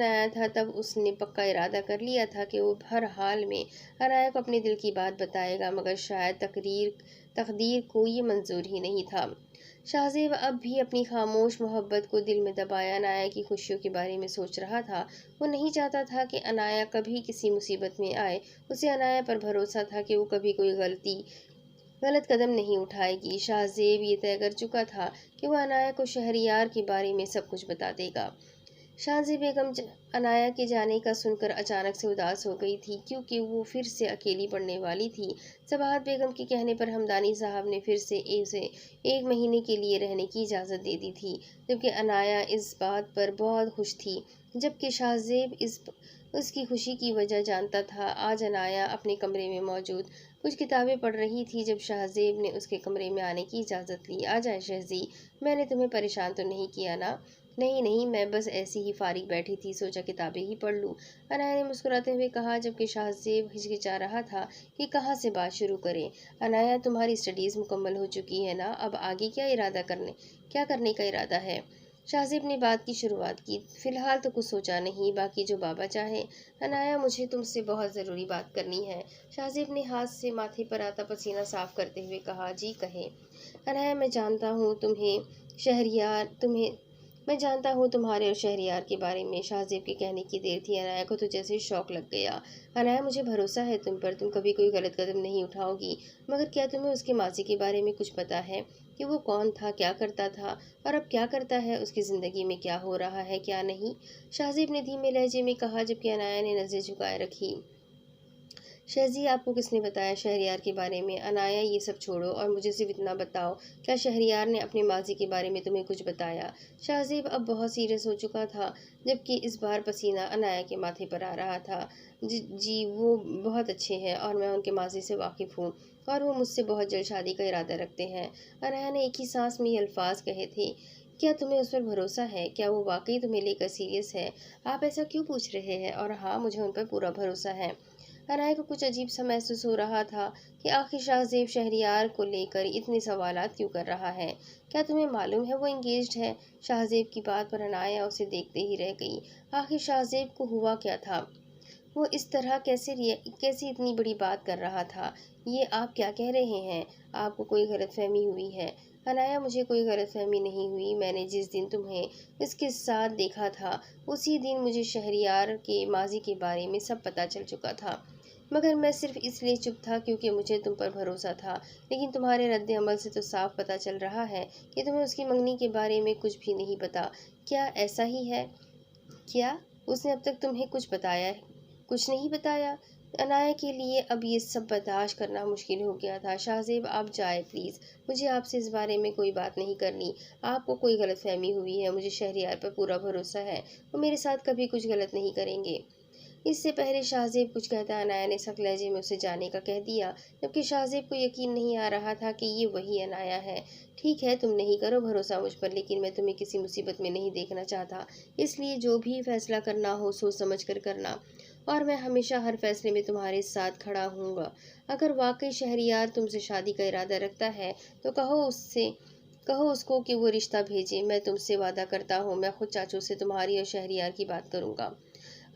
आया था तब उसने पक्का इरादा कर लिया था कि वो हर हाल में अनाया को अपने दिल की बात बताएगा, मगर शायद तकदीर को ये मंजूर ही नहीं था। शाहजेब अब भी अपनी खामोश मोहब्बत को दिल में दबाए अनाया की खुशियों के बारे में सोच रहा था। वो नहीं चाहता था कि अनाया कभी किसी मुसीबत में आए। उसे अनाया पर भरोसा था कि वो कभी कोई गलत कदम नहीं उठाएगी। शाहजेब ये तय कर चुका था कि वह अनाया को शहरयार के बारे में सब कुछ बता देगा। शाहजी बेगम अनाया के जाने का सुनकर अचानक से उदास हो गई थी, क्योंकि वो फिर से अकेली पड़ने वाली थी। सबाहत बेगम के कहने पर हमदानी साहब ने फिर से उसे 1 महीने के लिए रहने की इजाज़त दे दी थी, जबकि अनाया इस बात पर बहुत खुश थी। जबकि शाहजेब उसकी खुशी की वजह जानता था। आज अनाया अपने कमरे में मौजूद कुछ किताबें पढ़ रही थी जब शाहजेब ने उसके कमरे में आने की इजाज़त ली। आ जाए शहजी, मैंने तुम्हें परेशान तो नहीं किया ना? नहीं नहीं, मैं बस ऐसी ही फारिग बैठी थी, सोचा किताबें ही पढ़ लूँ, अनाया ने मुस्कुराते हुए कहा, जबकि शाहजेब हिचकिचा रहा था कि कहाँ से बात शुरू करें। अनाया, तुम्हारी स्टडीज़ मुकम्मल हो चुकी है ना? अब आगे क्या करने का इरादा है? शाहजेब ने बात की शुरुआत की। फ़िलहाल तो कुछ सोचा नहीं, बाकी जो बाबा चाहे। अनाया, मुझे तुमसे बहुत ज़रूरी बात करनी है। शाहजेब ने हाथ से माथे पर आता पसीना साफ करते हुए कहा। जी कहे। अनाया, मैं जानता हूँ तुम्हें मैं जानता हूँ तुम्हारे और शहरयार के बारे में। शाहजेब के कहने की देर थी। अनाया को तो जैसे शौक लग गया। अनाया, मुझे भरोसा है तुम पर, तुम कभी कोई गलत कदम नहीं उठाओगी। मगर क्या तुम्हें उसके माजी के बारे में कुछ पता है कि वो कौन था, क्या करता था और अब क्या करता है? उसकी ज़िंदगी में क्या हो रहा है, क्या नहीं? शाहजेब ने धीमे लहजे में कहा, जबकि अनाया ने नज़रें झुकाए रखी। शहजी, आपको किसने बताया शहरयार के बारे में? अनाया, ये सब छोड़ो और मुझे सिर्फ इतना बताओ, क्या शहरयार ने अपने माजी के बारे में तुम्हें कुछ बताया? शाहजेब अब बहुत सीरियस हो चुका था, जबकि इस बार पसीना अनाया के माथे पर आ रहा था। जी, वो बहुत अच्छे हैं और मैं उनके माजी से वाकिफ़ हूँ और वो मुझसे बहुत जल्द शादी का इरादा रखते हैं। अनाया ने एक ही सांस में ये अल्फाज कहे थे। क्या तुम्हें उस पर भरोसा है? क्या वो वाकई तुम्हें लेकर सीरियस है? आप ऐसा क्यों पूछ रहे हैं? और हाँ, मुझे उन पर पूरा भरोसा है। अनाया को कुछ अजीब सा महसूस हो रहा था कि आखिर शाहजेब शहरयार को लेकर इतने सवालात क्यों कर रहा है। क्या तुम्हें मालूम है वो एंगेज्ड है? शाहजेब की बात पर अनाया उसे देखते ही रह गई। आखिर शाहजेब को हुआ क्या था? वो इस तरह कैसे इतनी बड़ी बात कर रहा था? ये आप क्या कह रहे हैं? आपको कोई गलतफहमी हुई है? अनाया, मुझे कोई गलतफहमी नहीं हुई। मैंने जिस दिन तुम्हें इसके साथ देखा था, उसी दिन मुझे शहरयार के माजी के बारे में सब पता चल चुका था। मगर मैं सिर्फ इसलिए चुप था क्योंकि मुझे तुम पर भरोसा था। लेकिन तुम्हारे रद्द अमल से तो साफ पता चल रहा है कि तुम्हें उसकी मंगनी के बारे में कुछ भी नहीं पता। क्या ऐसा ही है? क्या उसने अब तक तुम्हें कुछ बताया है? कुछ नहीं बताया? अनाया के लिए अब ये सब बर्दाश्त करना मुश्किल हो गया था। शाहजेब, आप जाए प्लीज़, मुझे आपसे इस बारे में कोई बात नहीं करनी। आपको कोई गलतफहमी हुई है। मुझे शहरयार पर पूरा भरोसा है, वो मेरे साथ कभी कुछ गलत नहीं करेंगे। इससे पहले शाहजेब कुछ कहता, अनाया ने सख्त लहजे में उसे जाने का कह दिया, जबकि शाहजेब को यकीन नहीं आ रहा था कि ये वही अनाया है। ठीक है, तुम नहीं करो भरोसा मुझ पर, लेकिन मैं तुम्हें किसी मुसीबत में नहीं देखना चाहता। इसलिए जो भी फैसला करना हो सोच समझ कर करना, और मैं हमेशा हर फैसले में तुम्हारे साथ खड़ा हूँगा। अगर वाकई शहरयार तुमसे शादी का इरादा रखता है तो कहो उसको कि वो रिश्ता भेजे। मैं तुमसे वादा करता हूँ, मैं खुद चाचू से तुम्हारी और शहरयार की बात करूँगा।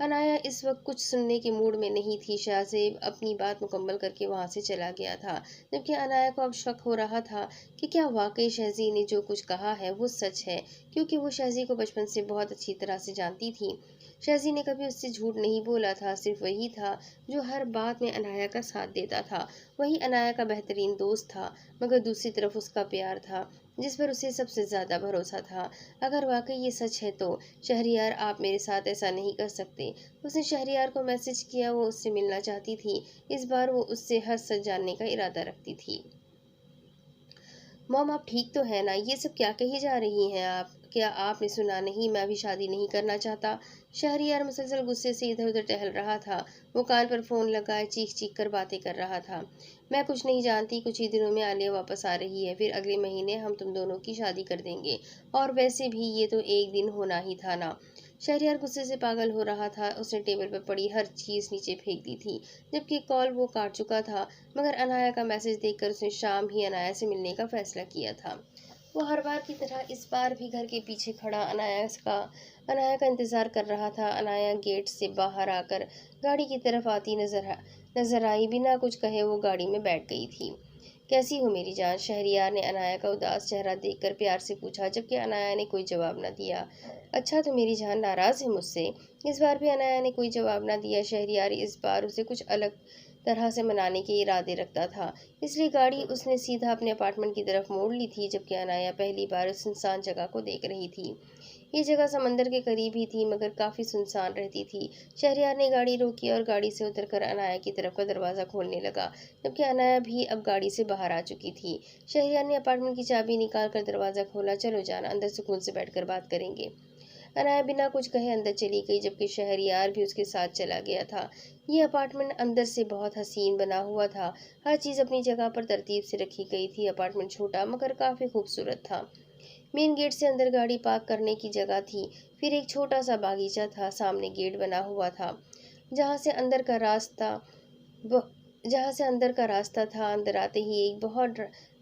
अनाया इस वक्त कुछ सुनने के मूड में नहीं थी। शाहजेब अपनी बात मुकम्मल करके वहां से चला गया था, जबकि अनाया को अब शक हो रहा था कि क्या वाकई शहजी ने जो कुछ कहा है वो सच है, क्योंकि वो शहजी को बचपन से बहुत अच्छी तरह से जानती थी। शहजी ने कभी उससे झूठ नहीं बोला था। सिर्फ वही था जो हर बात में अनाया का साथ देता था। वही अनाया का बेहतरीन दोस्त था। मगर दूसरी तरफ उसका प्यार था, जिस पर उसे सबसे ज़्यादा भरोसा था। अगर वाकई ये सच है तो शहरयार, आप मेरे साथ ऐसा नहीं कर सकते। उसने शहरयार को मैसेज किया, वो उससे मिलना चाहती थी। इस बार वो उससे हर सच जानने का इरादा रखती थी। मॉम, आप ठीक तो है ना? ये सब क्या कही जा रही हैं आप? क्या आपने सुना नहीं? मैं अभी शादी नहीं करना चाहता। शहरयार मुसलसल गुस्से से इधर उधर टहल रहा था। वो कान पर फोन लगाए चीख चीख कर बातें कर रहा था। मैं कुछ नहीं जानती। कुछ ही दिनों में आलिया वापस आ रही है, फिर अगले महीने हम तुम दोनों की शादी कर देंगे। और वैसे भी ये तो एक दिन होना ही था ना। शहरयार गुस्से से पागल हो रहा था। उसने टेबल पर पड़ी हर चीज़ नीचे फेंक दी थी, जबकि कॉल वो काट चुका था। मगर अनाया का मैसेज देखकर उसने शाम ही अनाया से मिलने का फैसला किया था। वो हर बार की तरह इस बार भी घर के पीछे खड़ा अनाया का इंतज़ार कर रहा था। अनाया गेट से बाहर आकर गाड़ी की तरफ आती नजर आई। बिना कुछ कहे वो गाड़ी में बैठ गई थी। कैसी हो मेरी जान? शहरयार ने अनाया का उदास चेहरा देखकर प्यार से पूछा, जबकि अनाया ने कोई जवाब न दिया। अच्छा, तो मेरी जान नाराज़ है मुझसे? इस बार भी अनाया ने कोई जवाब न दिया। शहरयार इस बार उसे कुछ अलग तरह से मनाने के इरादे रखता था, इसलिए गाड़ी उसने सीधा अपने अपार्टमेंट की तरफ मोड़ ली थी। जबकि अनाया पहली बार उस सुनसान जगह को देख रही थी। ये जगह समंदर के करीब ही थी, मगर काफ़ी सुनसान रहती थी। शहरयार ने गाड़ी रोकी और गाड़ी से उतरकर अनाया की तरफ का दरवाज़ा खोलने लगा, जबकि अनाया भी अब गाड़ी से बाहर आ चुकी थी। शहरयार ने अपार्टमेंट की चाबी निकाल कर दरवाज़ा खोला। चलो जान, अंदर सुकून से बैठकर बात करेंगे। अनाया बिना कुछ कहे अंदर चली गई, जबकि शहरयार भी उसके साथ चला गया था। ये अपार्टमेंट अंदर से बहुत हसीन बना हुआ था। हर चीज़ अपनी जगह पर तरतीब से रखी गई थी। अपार्टमेंट छोटा मगर काफ़ी खूबसूरत था। मेन गेट से अंदर गाड़ी पार्क करने की जगह थी। फिर एक छोटा सा बागीचा था। सामने गेट बना हुआ था, जहाँ से अंदर का रास्ता ब- जहाँ से अंदर का रास्ता था। अंदर आते ही एक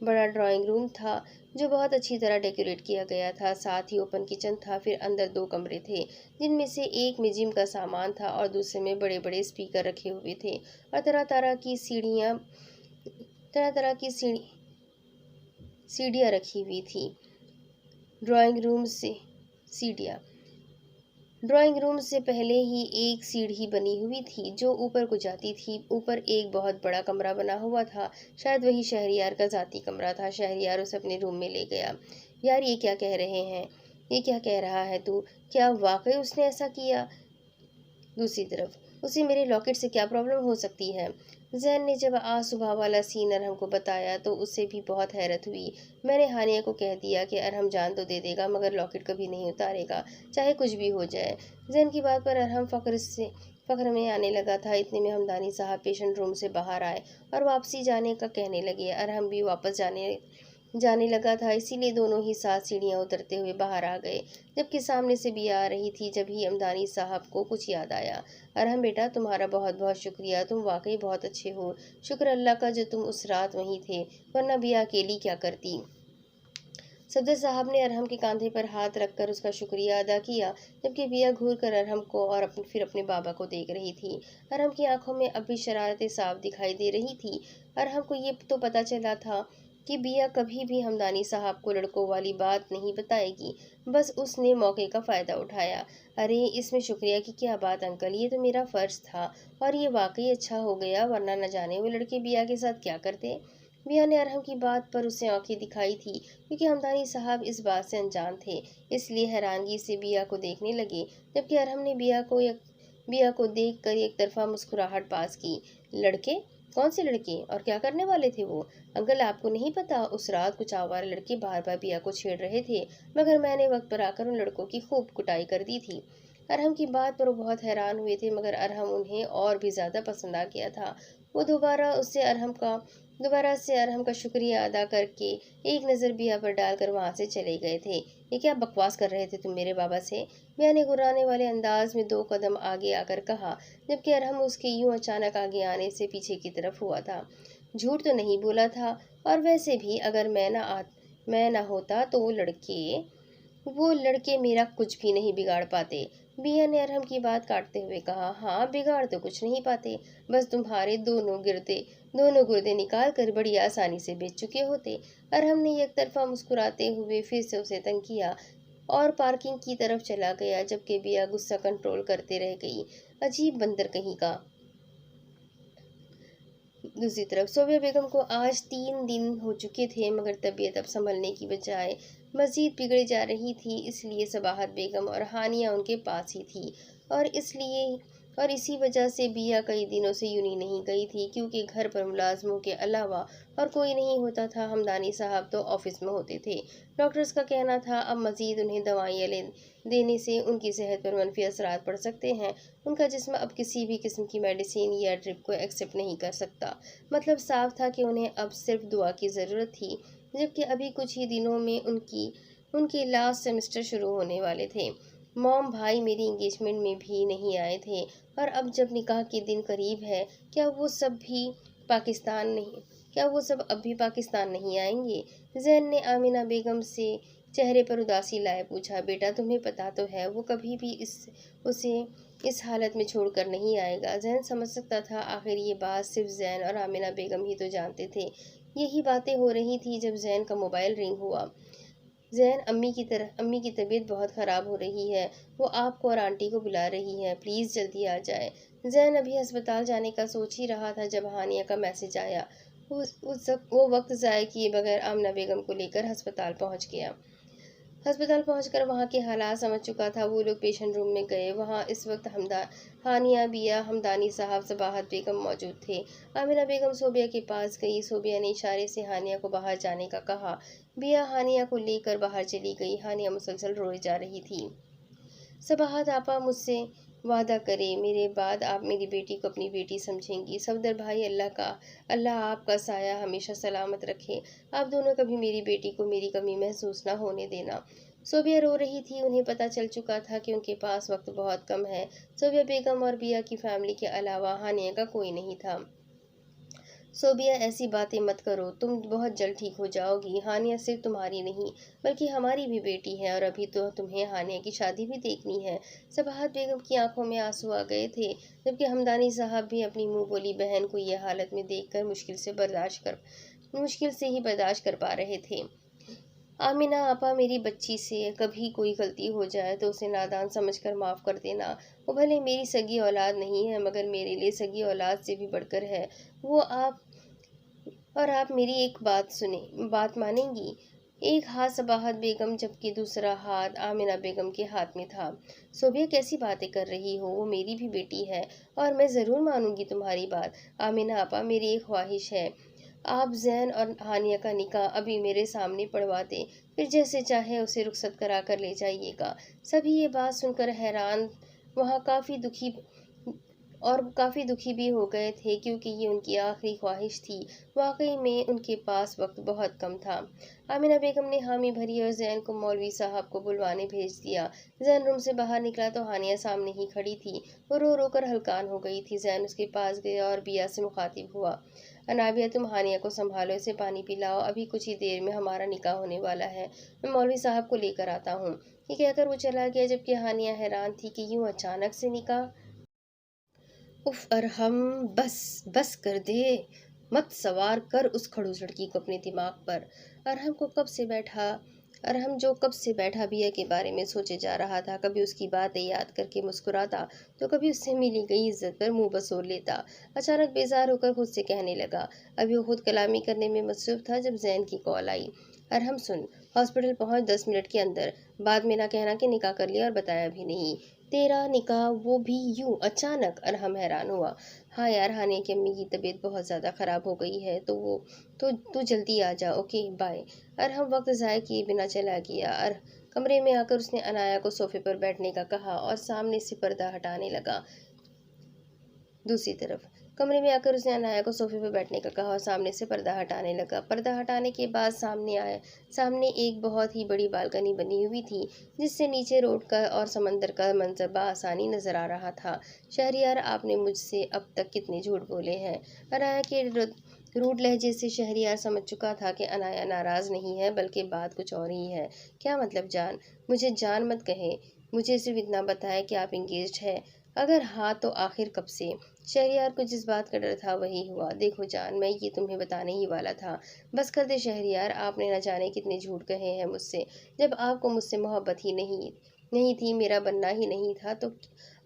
बड़ा ड्राइंग रूम था, जो बहुत अच्छी तरह डेकोरेट किया गया था। साथ ही ओपन किचन था। फिर अंदर दो कमरे थे, जिनमें से एक में जिम का सामान था और दूसरे में बड़े बड़े स्पीकर रखे हुए थे और तरह तरह की सीढ़ियाँ रखी हुई थी। ड्राइंग रूम से सीढ़ियाँ। ड्राइंग रूम से पहले ही एक सीढ़ी बनी हुई थी जो ऊपर को जाती थी। ऊपर एक बहुत बड़ा कमरा बना हुआ था। शायद वही शहरयार का ज़ाती कमरा था। शहरयार उसे अपने रूम में ले गया। यार, ये क्या कह रहे हैं? ये क्या कह रहा है तू? क्या वाकई उसने ऐसा किया? दूसरी तरफ, उसे मेरे लॉकेट से क्या प्रॉब्लम हो सकती है? जैन ने जब आज सुबह वाला सीन अरहम को बताया तो उसे भी बहुत हैरत हुई। मैंने हानिया को कह दिया कि अरहम जान तो दे देगा मगर लॉकेट कभी नहीं उतारेगा, चाहे कुछ भी हो जाए। जैन की बात पर अरहम फख्र में आने लगा था। इतने में हमदानी साहब पेशेंट रूम से बाहर आए और वापसी जाने का कहने लगे। अरहम भी वापस जाने जाने लगा था, इसीलिए दोनों ही साथ सीढ़ियां उतरते हुए बाहर आ गए। जबकि सामने से भी आ रही थी। जब ही अमदानी साहब को कुछ याद आया। अरहम बेटा, तुम्हारा बहुत बहुत शुक्रिया, तुम वाकई बहुत अच्छे हो। शुक्र अल्लाह का जो तुम उस रात वहीं थे, वरना बिया अकेली क्या करती। सफदर साहब ने अरहम के कंधे पर हाथ रखकर उसका शुक्रिया अदा किया, जबकि बिया घूर कर अरहम को और फिर अपने बाबा को देख रही थी। अरहम की आंखों में अब भी शरारतें साफ दिखाई दे रही थी। अरहम को ये तो पता चला था कि बिया कभी भी हमदानी साहब को लड़कों वाली बात नहीं बताएगी। बस उसने मौके का फ़ायदा उठाया। अरे, इसमें शुक्रिया की क्या बात अंकल, ये तो मेरा फ़र्ज़ था और ये वाकई अच्छा हो गया, वरना न जाने वो लड़के बिया के साथ क्या करते। बिया ने अरहम की बात पर उसे आंखें दिखाई थी, क्योंकि हमदानी साहब इस बात से अनजान थे, इसलिए हैरानगी से बिया को देखने लगे। जबकि अरहम ने बिया को देख कर एक तरफा मुस्कुराहट पास की। लड़के? कौन से लड़के और क्या करने वाले थे वो? अंकल, आपको नहीं पता, उस रात कुछ आवारा लड़के बार बार बिया को छेड़ रहे थे, मगर मैंने वक्त पर आकर उन लड़कों की खूब कुटाई कर दी थी। अरहम की बात पर वो बहुत हैरान हुए थे, मगर अरहम उन्हें और भी ज्यादा पसंद आ गया था। वो दोबारा से अरहम का शुक्रिया अदा करके एक नज़र बिया पर डालकर वहां से चले गए थे। ये क्या बकवास कर रहे थे तुम मेरे बाबा से? बिया ने गुर्राने वाले अंदाज में 2 कदम आगे आकर कहा, जबकि अरहम उसके यूं अचानक आगे आने से पीछे की तरफ हुआ था। झूठ तो नहीं बोला था, और वैसे भी अगर मैं ना होता तो वो लड़के मेरा कुछ भी नहीं बिगाड़ पाते। बिया ने अरहम की बात काटते हुए कहा, हाँ, बिगाड़ तो कुछ नहीं पाते, बस तुम्हारे दोनों गुर्दे निकाल कर बड़ी आसानी से बेच चुके होते। अरहम ने एक तरफा मुस्कुराते हुए फिर से उसे तंग किया और पार्किंग की तरफ चला गया, जबकि बिया गुस्सा कंट्रोल करते रह गई। अजीब बंदर कहीं का। दूसरी तरफ सोबिया बेगम को आज 3 दिन हो चुके थे, मगर तबीयत अब संभलने की बजाय मजीद बिगड़े जा रही थी। इसलिए सबाहत बेगम और हानिया उनके पास ही थी, और इसी वजह से बिया कई दिनों से यूनी नहीं गई थी, क्योंकि घर पर मुलाजमों के अलावा और कोई नहीं होता था। हमदानी साहब तो ऑफिस में होते थे। डॉक्टर्स का कहना था अब मजीद उन्हें दवाइयाँ देने से उनकी सेहत पर मनफी असरात पड़ सकते हैं। उनका जिस्म अब किसी भी किस्म की मेडिसिन या ड्रिप को एक्सेप्ट नहीं कर सकता। मतलब साफ था कि उन्हें अब सिर्फ दुआ की ज़रूरत थी। जबकि अभी कुछ ही दिनों में उनके लास्ट सेमेस्टर शुरू होने वाले थे। मॉम भाई मेरी इंगेजमेंट में भी नहीं आए थे, और अब जब निकाह के दिन करीब है, पाकिस्तान नहीं क्या वो सब अब भी पाकिस्तान नहीं आएंगे? जैन ने आमिना बेगम से चेहरे पर उदासी लाए पूछा, बेटा तुम्हें पता तो है वो कभी भी उसे इस हालत में छोड़कर नहीं आएगा। जैन समझ सकता था आखिर ये बात सिर्फ जैन और आमिना बेगम ही तो जानते थे। यही बातें हो रही थी जब जैन का मोबाइल रिंग हुआ। जैन, अम्मी की तबीयत बहुत ख़राब हो रही है, वो आपको और आंटी को बुला रही है, प्लीज़ जल्दी आ जाए। जैन अभी अस्पताल जाने का सोच ही रहा था जब हानिया का मैसेज आया। वो वक्त ज़ाय किए बगैर आमना बेगम को लेकर अस्पताल पहुंच गया। अस्पताल पहुंचकर वहां के हालात समझ चुका था। वो लोग पेशेंट रूम में गए। वहां इस वक्त हानिया, बिया, हमदानी साहब, सबाहत बेगम मौजूद थे। आमिना बेगम सोबिया के पास गई। सोबिया ने इशारे से हानिया को बाहर जाने का कहा। बिया हानिया को लेकर बाहर चली गई। हानिया मुसलसल रोए जा रही थी। सबाहत आपा, मुझसे वादा करे, मेरे बाद आप मेरी बेटी को अपनी बेटी समझेंगी। सफदर भाई, अल्लाह आपका साया हमेशा सलामत रखे। आप दोनों कभी मेरी बेटी को मेरी कमी महसूस ना होने देना। सोबिया रो रही थी। उन्हें पता चल चुका था कि उनके पास वक्त बहुत कम है। सोबिया बेगम और बिया की फैमिली के अलावा हानिया का कोई नहीं था। सोबिया, ऐसी बातें मत करो, तुम बहुत जल्द ठीक हो जाओगी। हानिया सिर्फ तुम्हारी नहीं बल्कि हमारी भी बेटी है, और अभी तो तुम्हें हानिया की शादी भी देखनी है। सबाहत बेगम की आंखों में आंसू आ गए थे, जबकि हमदानी साहब भी अपनी मुंह बोली बहन को यह हालत में देखकर मुश्किल से ही बर्दाश्त कर पा रहे थे। आमिना आपा, मेरी बच्ची से कभी कोई गलती हो जाए तो उसे नादान समझकर माफ़ कर देना। वो भले मेरी सगी औलाद नहीं है, मगर मेरे लिए सगी औलाद से भी बढ़कर है। वो आप और आप मेरी एक बात मानेंगी? एक हाथ सबाहत बेगम जबकि दूसरा हाथ आमिना बेगम के हाथ में था। सोबिया, कैसी बातें कर रही हो? वो मेरी भी बेटी है और मैं ज़रूर मानूंगी तुम्हारी बात। आमिना आपा, मेरी एक ख्वाहिश है, आप जैन और हानिया का निकाह अभी मेरे सामने पढ़वा दें, फिर जैसे चाहे उसे रुखसत करा कर ले जाइएगा। सभी ये बात सुनकर हैरान वहाँ काफ़ी दुखी भी हो गए थे, क्योंकि ये उनकी आखिरी ख्वाहिश थी। वाकई में उनके पास वक्त बहुत कम था। आमिना बेगम ने हामी भरी और जैन को मौलवी साहब को बुलवाने भेज दिया। जैन रूम से बाहर निकला तो हानिया सामने ही खड़ी थी। वो रो रो कर हलकान हो गई थी। जैन उसके पास गया और बिया से मुखातिब हुआ। अनाबिया, तुम हानिया को संभालो, इसे पानी पिलाओ, अभी कुछ ही देर में हमारा निकाह होने वाला है। मैं मौलवी साहब को लेकर आता हूँ। ये कहकर वो चला गया, जबकि हानिया हैरान थी कि यूं अचानक से निकाह। उफ अरहम, बस बस कर दे। मत सवार कर उस खड़ूस लड़की को अपने दिमाग पर। अरहम को कब से बैठा अरहम जो कब से बैठा बिया के बारे में सोचे जा रहा था, कभी उसकी बातें याद करके मुस्कुराता तो कभी उससे मिली गई इज्जत पर मुंह बसोर लेता। अचानक बेजार होकर खुद से कहने लगा। अभी वो खुद कलामी करने में मसरूफ था जब जैन की कॉल आई। अरहम सुन, हॉस्पिटल पहुंच 10 मिनट के अंदर। बाद में ना कहना कि निकाह कर लिया और बताया भी नहीं। तेरा निकाह, वो भी यूं अचानक? अरहम हैरान हुआ। हाँ यार, हानिया की अम्मी की तबीयत बहुत ज़्यादा ख़राब हो गई है, तो तू जल्दी आ जा। Okay bye. अरहम वक्त ज़ाय किए बिना चला गया। कमरे में आकर उसने अनाया को सोफे पर बैठने का कहा और सामने से पर्दा हटाने लगा। दूसरी तरफ कमरे में आकर उसने अनाया को सोफे पर बैठने का कहा और सामने से पर्दा हटाने लगा। पर्दा हटाने के बाद सामने एक बहुत ही बड़ी बालकनी बनी हुई थी, जिससे नीचे रोड का और समंदर का मंजर बआसानी नजर आ रहा था। शहरियार, आपने मुझसे अब तक कितने झूठ बोले हैं? अनाया के रूड लहजे से शहरियार समझ चुका था कि अनाया नाराज नहीं है, बल्कि बात कुछ और ही है। क्या मतलब जान? मुझे जान मत कहे, मुझे सिर्फ इतना बताया कि आप इंगेज्ड है। अगर हाँ तो आखिर कब से? शहरियार को जिस बात का डर था वही हुआ। देखो जान, मैं ये तुम्हें बताने ही वाला था। बस कर दे शहरियार, आपने न जाने कितने झूठ कहे हैं मुझसे। जब आपको मुझसे मोहब्बत ही नहीं थी, मेरा बनना ही नहीं था, तो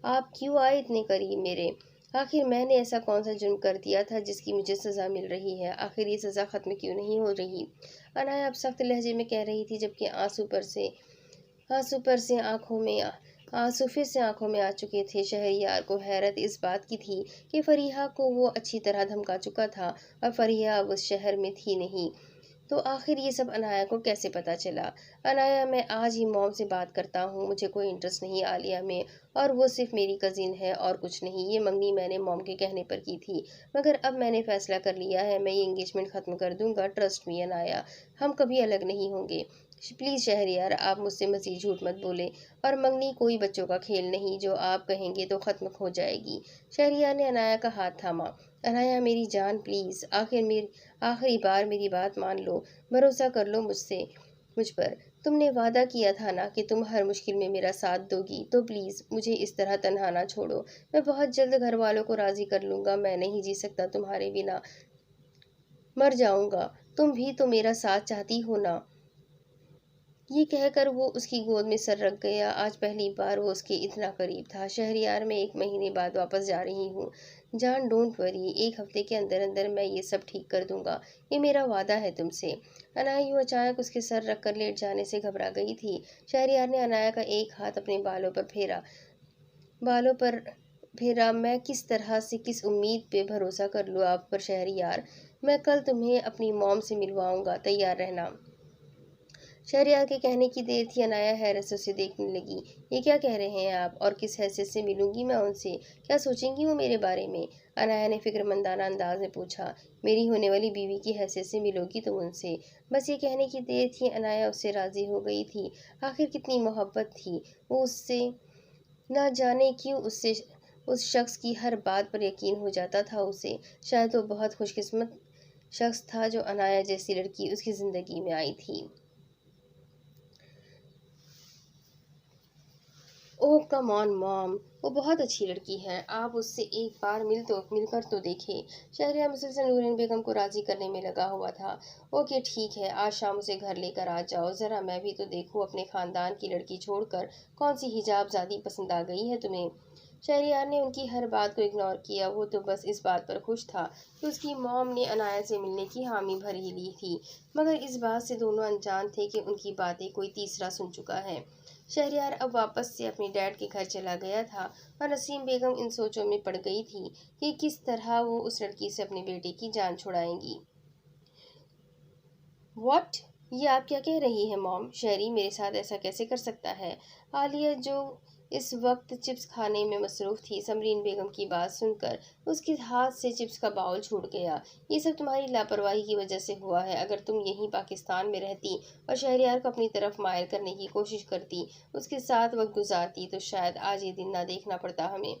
आप क्यों आए इतने करीब मेरे? आखिर मैंने ऐसा कौन सा जुर्म कर दिया था जिसकी मुझे सज़ा मिल रही है? आखिर ये सज़ा ख़त्म क्यों नहीं हो रही? अनाया अब सख्त लहजे में कह रही थी, जबकि आंसू पर से आंखों में आंसू फिर से आंखों में आ चुके थे। शहरयार को हैरत इस बात की थी कि फरीहा को वो अच्छी तरह धमका चुका था और फरीहा अब उस शहर में थी नहीं। तो आखिर ये सब अनाया को कैसे पता चला? अनाया, मैं आज ही मॉम से बात करता हूँ। मुझे कोई इंटरेस्ट नहीं आलिया में, और वो सिर्फ मेरी कज़िन है और कुछ नहीं। ये मंगनी मैंने मॉम के कहने पर की थी, मगर अब मैंने फैसला कर लिया है, मैं ये एंगेजमेंट ख़त्म कर दूंगा। ट्रस्ट मी अनाया, हम कभी अलग नहीं होंगे। प्लीज़ शहरयार, आप मुझसे मज़ीद झूठ मत बोले। और मंगनी कोई बच्चों का खेल नहीं, जो आप कहेंगे तो ख़त्म हो जाएगी। शहरयार ने अनाया का हाथ थामा। अनाया मेरी जान, प्लीज़ आखिरी बार मेरी बात मान लो। भरोसा कर लो मुझ पर। तुमने वादा किया था ना कि तुम हर मुश्किल में मेरा साथ दोगी, तो प्लीज़ मुझे इस तरह तन्हा ना छोड़ो। मैं बहुत जल्द घर वालों को राज़ी कर लूँगा। मैं नहीं जी सकता तुम्हारे बिना, मर जाऊँगा। तुम भी तो मेरा साथ चाहती हो ना? ये कहकर वो उसकी गोद में सर रख गया। आज पहली बार वो उसके इतना करीब था। शहरयार, मैं 1 महीने बाद वापस जा रही हूँ। जान, डोंट वरी, 1 हफ्ते के अंदर अंदर मैं ये सब ठीक कर दूंगा। ये मेरा वादा है तुमसे। अनाया यूँ अचानक उसके सर रख कर लेट जाने से घबरा गई थी। शहरयार ने अनाया का एक हाथ अपने बालों पर फेरा। मैं किस तरह से, किस उम्मीद पे भरोसा कर लूँ आप पर शहरयार? मैं कल तुम्हें अपनी मॉम से मिलवाऊंगा, तैयार रहना। शहरयार के कहने की देर थी। अनाया हैरत से उसे देखने लगी। ये क्या कह रहे हैं आप? और किस हैसियत से मिलूंगी मैं उनसे? क्या सोचेंगी वो मेरे बारे में? अनाया ने फिक्रमंदाना अंदाज में पूछा। मेरी होने वाली बीवी की हैसियत से मिलोगी तुम उनसे? बस ये कहने की देर थी, अनाया उससे राजी हो गई थी। आखिर कितनी मोहब्बत थी वो उससे। ना जाने क्यों उससे उस शख्स की हर बात पर यकीन हो जाता था उसे। शायद वो बहुत खुशकिस्मत शख्स था जो अनाया जैसी लड़की उसकी ज़िंदगी में आई थी। ओह कम ऑन मॉम, वो बहुत अच्छी लड़की है, आप उससे एक बार मिलकर तो देखें। शहरियार मुसलसल नूरन बेगम को राजी करने में लगा हुआ था। ओके ठीक है, आज शाम उसे घर लेकर आ जाओ, ज़रा मैं भी तो देखूं अपने खानदान की लड़की छोड़कर कौन सी हिजाबजादी पसंद आ गई है तुम्हें। शहरियार ने उनकी हर बात को इग्नोर किया। वो तो बस इस बात पर खुश था कि उसकी मॉम ने अनाया से मिलने की हामी भर ही ली थी, मगर इस बात से दोनों अनजान थे कि उनकी बातें कोई तीसरा सुन चुका है। शहरयार अब वापस से अपने डैड के घर चला गया था और नसीम बेगम इन सोचों में पड़ गई थी कि किस तरह वो उस लड़की से अपने बेटे की जान छुड़ाएंगी। व्हाट? ये आप क्या कह रही है मॉम? शहरी मेरे साथ ऐसा कैसे कर सकता है? आलिया जो इस वक्त चिप्स खाने में मसरूफ थी, समरीन बेगम की बात सुनकर उसके हाथ से चिप्स का बाउल छूट गया। ये सब तुम्हारी लापरवाही की वजह से हुआ है। अगर तुम यहीं पाकिस्तान में रहती और शहरयार को अपनी तरफ मायल करने की कोशिश करती, उसके साथ वक्त गुजारती, तो शायद आज ये दिन ना देखना पड़ता हमें।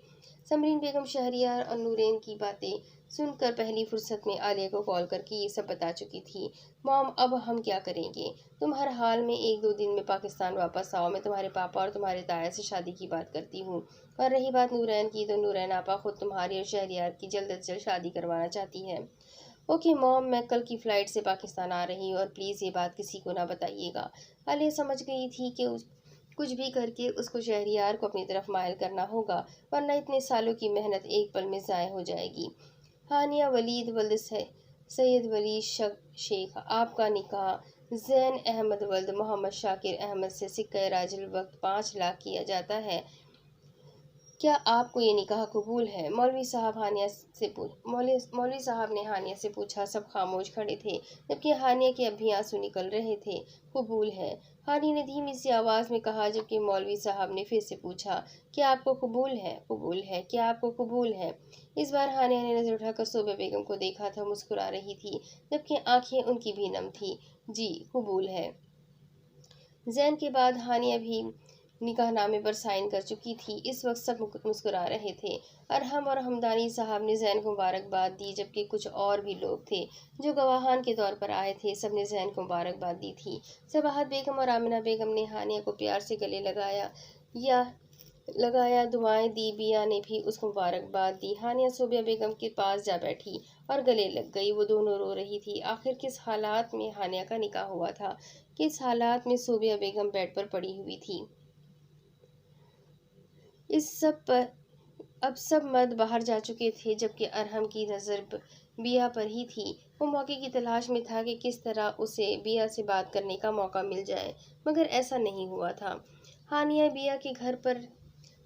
समरीन बेगम शहरयार और नूरेन की बातें सुनकर पहली फुर्सत में आलिया को कॉल करके ये सब बता चुकी थी। मॉम अब हम क्या करेंगे? तुम हर हाल में एक दो दिन में पाकिस्तान वापस आओ, मैं तुम्हारे पापा और तुम्हारे ताया से शादी की बात करती हूँ। और रही बात नूरैन की, तो नूरैन आपा खुद तुम्हारी और शहरयार की जल्द से जल्द शादी करवाना चाहती है। ओके मॉम, मैं कल की फ़्लाइट से पाकिस्तान आ रही हूँ और प्लीज़ ये बात किसी को ना बताइएगा। आलिया समझ गई थी कि कुछ भी करके उसको शहरयार को अपनी तरफ मायल करना होगा, वरना इतने सालों की मेहनत एक पल में ज़ाय हो जाएगी। हानिया वलीद वल्द सैयद वली शेख, आपका निकाह जैन अहमद वल्द मोहम्मद शाकिर अहमद से सिक्का राजुल वक्त 5 लाख किया जाता है। क्या आपको ये निकाह कबूल है? मौलवी साहब ने हानिया से पूछा। सब खामोश खड़े थे, जबकि हानिया के अब भी आंसू निकल रहे थे। कबूल है, हानिया ने धीमी सी आवाज़ में कहा, जबकि मौलवी साहब ने फिर से पूछा, क्या आपको कबूल है? कबूल है, क्या आपको कबूल है? इस बार हानिया ने नजर उठाकर सोबा बेगम को देखा था, मुस्कुरा रही थी, जबकि आंखें उनकी भी नम थी। जी कबूल है। जैन के बाद हानिया भी निकाहनामे पर साइन कर चुकी थी। इस वक्त सब मुस्कुरा रहे थे। अरहम और हमदानी साहब ने जैन को मुबारकबाद दी, जबकि कुछ और भी लोग थे जो गवाहान के तौर पर आए थे। सब ने जैन को मुबारकबाद दी थी। सबाहत बेगम और आमिना बेगम ने हानिया को प्यार से गले लगाया, दुआएं दी। बिया ने भी उसको मुबारकबाद दी। हानिया सोबिया बेगम के पास जा बैठी और गले लग गई। वो दोनों रो रही थी। आखिर किस हालात में हानिया का निकाह हुआ था? किस हालात में सोबिया बेगम बेड पर पड़ी हुई थी? इस सब पर अब सब मर्द बाहर जा चुके थे, जबकि अरहम की नज़र बिया पर ही थी। वो मौके की तलाश में था कि किस तरह उसे बिया से बात करने का मौका मिल जाए, मगर ऐसा नहीं हुआ था। हानिया बिया के घर पर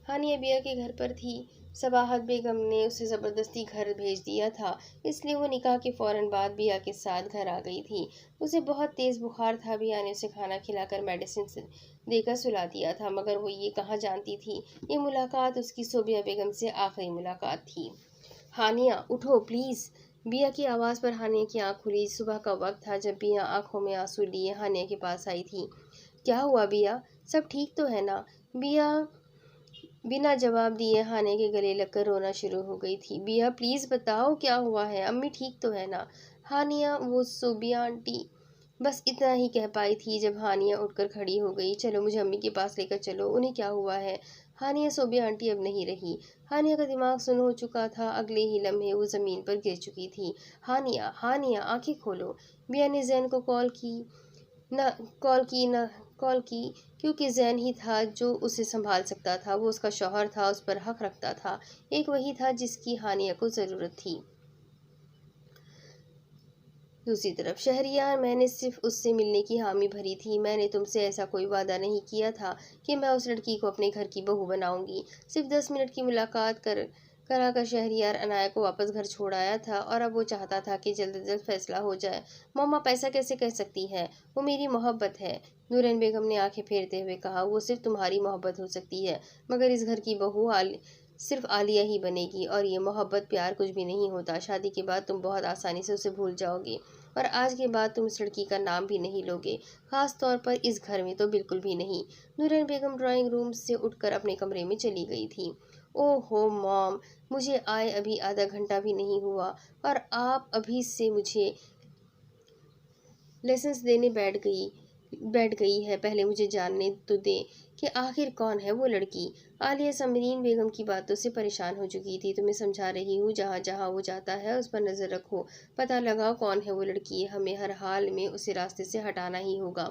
हानिया बिया के घर पर थी। सबाहत बेगम ने उसे ज़बरदस्ती घर भेज दिया था, इसलिए वो निकाह के फ़ौरन बाद बिया के साथ घर आ गई थी। उसे बहुत तेज़ बुखार था। बिया ने उसे खाना खिलाकर मेडिसिन देकर सुला दिया था, मगर वो ये कहाँ जानती थी ये मुलाकात उसकी सोबिया बेगम से आखिरी मुलाकात थी। हानिया उठो प्लीज़। बिया की आवाज़ पर हानिया की आंख खुली। सुबह का वक्त था जब बिया आंखों में आंसू लिए हानिया के पास आई थी। क्या हुआ बिया? सब ठीक तो है ना? बिया बिना जवाब दिए हानिया के गले लगकर रोना शुरू हो गई थी। बिया प्लीज़ बताओ क्या हुआ है? अम्मी ठीक तो है ना? हानिया, वो सोबिया आंटी, बस इतना ही कह पाई थी जब हानिया उठकर खड़ी हो गई। चलो मुझे अम्मी के पास लेकर चलो, उन्हें क्या हुआ है? हानिया, सोबिया आंटी अब नहीं रही। हानिया का दिमाग सुन्न हो चुका था। अगले ही लम्हे वो ज़मीन पर गिर चुकी थी। हानिया, हानिया आंखें खोलो। बिया ने जैन को न कॉल की, क्योंकि जैन ही था जो उसे संभाल सकता था। वो उसका शौहर था, उस पर हक रखता था। एक वही था जिसकी हानिया को ज़रूरत थी। दूसरी तरफ शहरियार, मैंने सिर्फ उससे मिलने की हामी भरी थी। मैंने तुमसे ऐसा कोई वादा नहीं किया था कि मैं उस लड़की को अपने घर की बहू बनाऊंगी। सिर्फ 10 मिनट की मुलाकात कराकर शहरियार अनाया को वापस घर छोड़ आया था, और अब वो चाहता था कि जल्द से जल्द फैसला हो जाए। मम्मा पैसा कैसे कह सकती है? वो मेरी मोहब्बत है। नूरन बेगम ने आंखें फेरते हुए कहा। वो सिर्फ तुम्हारी मोहब्बत हो सकती है, मगर इस घर की बहू सिर्फ आलिया ही बनेगी, और ये मोहब्बत प्यार कुछ भी नहीं होता। शादी के बाद तुम बहुत आसानी से उसे भूल जाओगे, और आज के बाद तुम इस लड़की का नाम भी नहीं लोगे, खास तौर पर इस घर में तो बिल्कुल भी नहीं। नूरन बेगम ड्राइंग रूम से उठकर अपने कमरे में चली गई थी। ओहो मॉम, मुझे आए अभी आधा घंटा भी नहीं हुआ और आप अभी से मुझे लेसन्स देने बैठ गई। बैठ गई है, पहले मुझे जानने तो दे कि आखिर कौन है वो लड़की। आलिया समरीन बेगम की बातों से परेशान हो चुकी थी। तुम्हें समझा रही हूँ, जहाँ जहाँ वो जाता है उस पर नज़र रखो, पता लगाओ कौन है वो लड़की। हमें हर हाल में उसे रास्ते से हटाना ही होगा।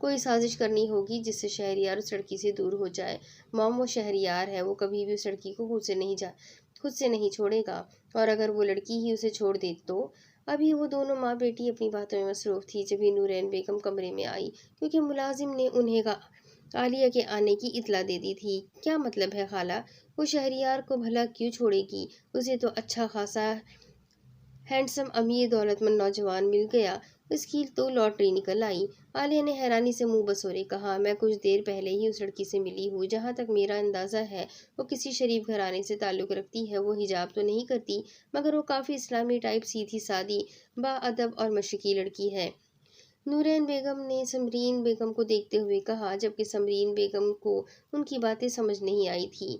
कोई साजिश करनी होगी जिससे शहरियार उस लड़की से दूर हो जाए। मॉम, वो शहरियार है, वो कभी भी उस लड़की को खुद से नहीं छोड़ेगा। और अगर वो लड़की ही उसे छोड़ दे तो। अभी वो दोनों माँ बेटी अपनी बातों में मसरूफ थी, जब नूरैन बेगम कमरे में आई, क्योंकि मुलाजिम ने उन्हें आलिया के आने की इतला दे दी थी। क्या मतलब है खाला, वो शहरियार को भला क्यों छोड़ेगी? उसे तो अच्छा खासा हैंडसम अमीर दौलतमंद नौजवान मिल गया, उसकी तो लॉटरी निकल आई। आलिया ने हैरानी से मुंह बसोरे कहा, मैं कुछ देर पहले ही उस लड़की से मिली हूँ। जहाँ तक मेरा अंदाज़ा है वो किसी शरीफ घराने से ताल्लुक़ रखती है। वो हिजाब तो नहीं करती, मगर वो काफ़ी इस्लामी टाइप, सीधी सादी, बाअदब और मशरक़ी लड़की है। नूरैन बेगम ने समरीन बेगम को देखते हुए कहा, जबकि समरीन बेगम को उनकी बातें समझ नहीं आई थी।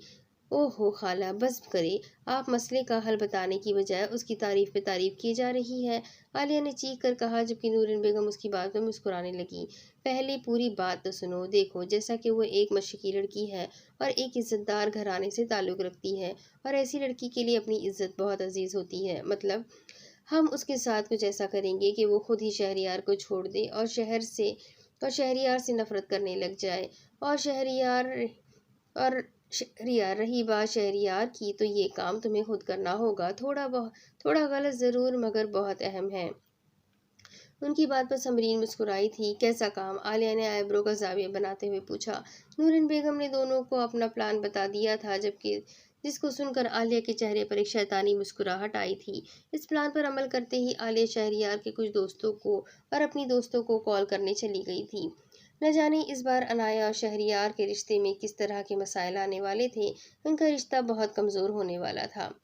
ओहो खाला, बस करे, आप मसले का हल बताने की बजाय उसकी तारीफ पे तारीफ किए जा रही है। आलिया ने चीख कर कहा, जबकि नूरन बेगम उसकी बात में मुस्कुराने लगी। पहले पूरी बात तो सुनो। देखो, जैसा कि वो एक मशरकी लड़की है और एक इज्जतदार घराने से ताल्लुक़ रखती है, और ऐसी लड़की के लिए अपनी इज्जत बहुत अजीज होती है। मतलब हम उसके साथ कुछ ऐसा करेंगे कि वो खुद ही शहरियार को छोड़ दे और शहरियार से नफरत करने लग जाए। और और शहरियार, रही बात शहरियार की, तो ये काम तुम्हें खुद करना होगा। थोड़ा गलत ज़रूर, मगर बहुत अहम है। उनकी बात पर समरीन मुस्कुराई थी। कैसा काम? आलिया ने आईब्रो का जाविया बनाते हुए पूछा। नूरन बेगम ने दोनों को अपना प्लान बता दिया था, जबकि जिसको सुनकर आलिया के चेहरे पर एक शैतानी मुस्कुराहट आई थी। इस प्लान पर अमल करते ही आलिया शहरियार के कुछ दोस्तों को और अपनी दोस्तों को कॉल करने चली गई थी। न जाने इस बार अनाया और शहरियार के रिश्ते में किस तरह के मसाइल आने वाले थे। उनका रिश्ता बहुत कमज़ोर होने वाला था।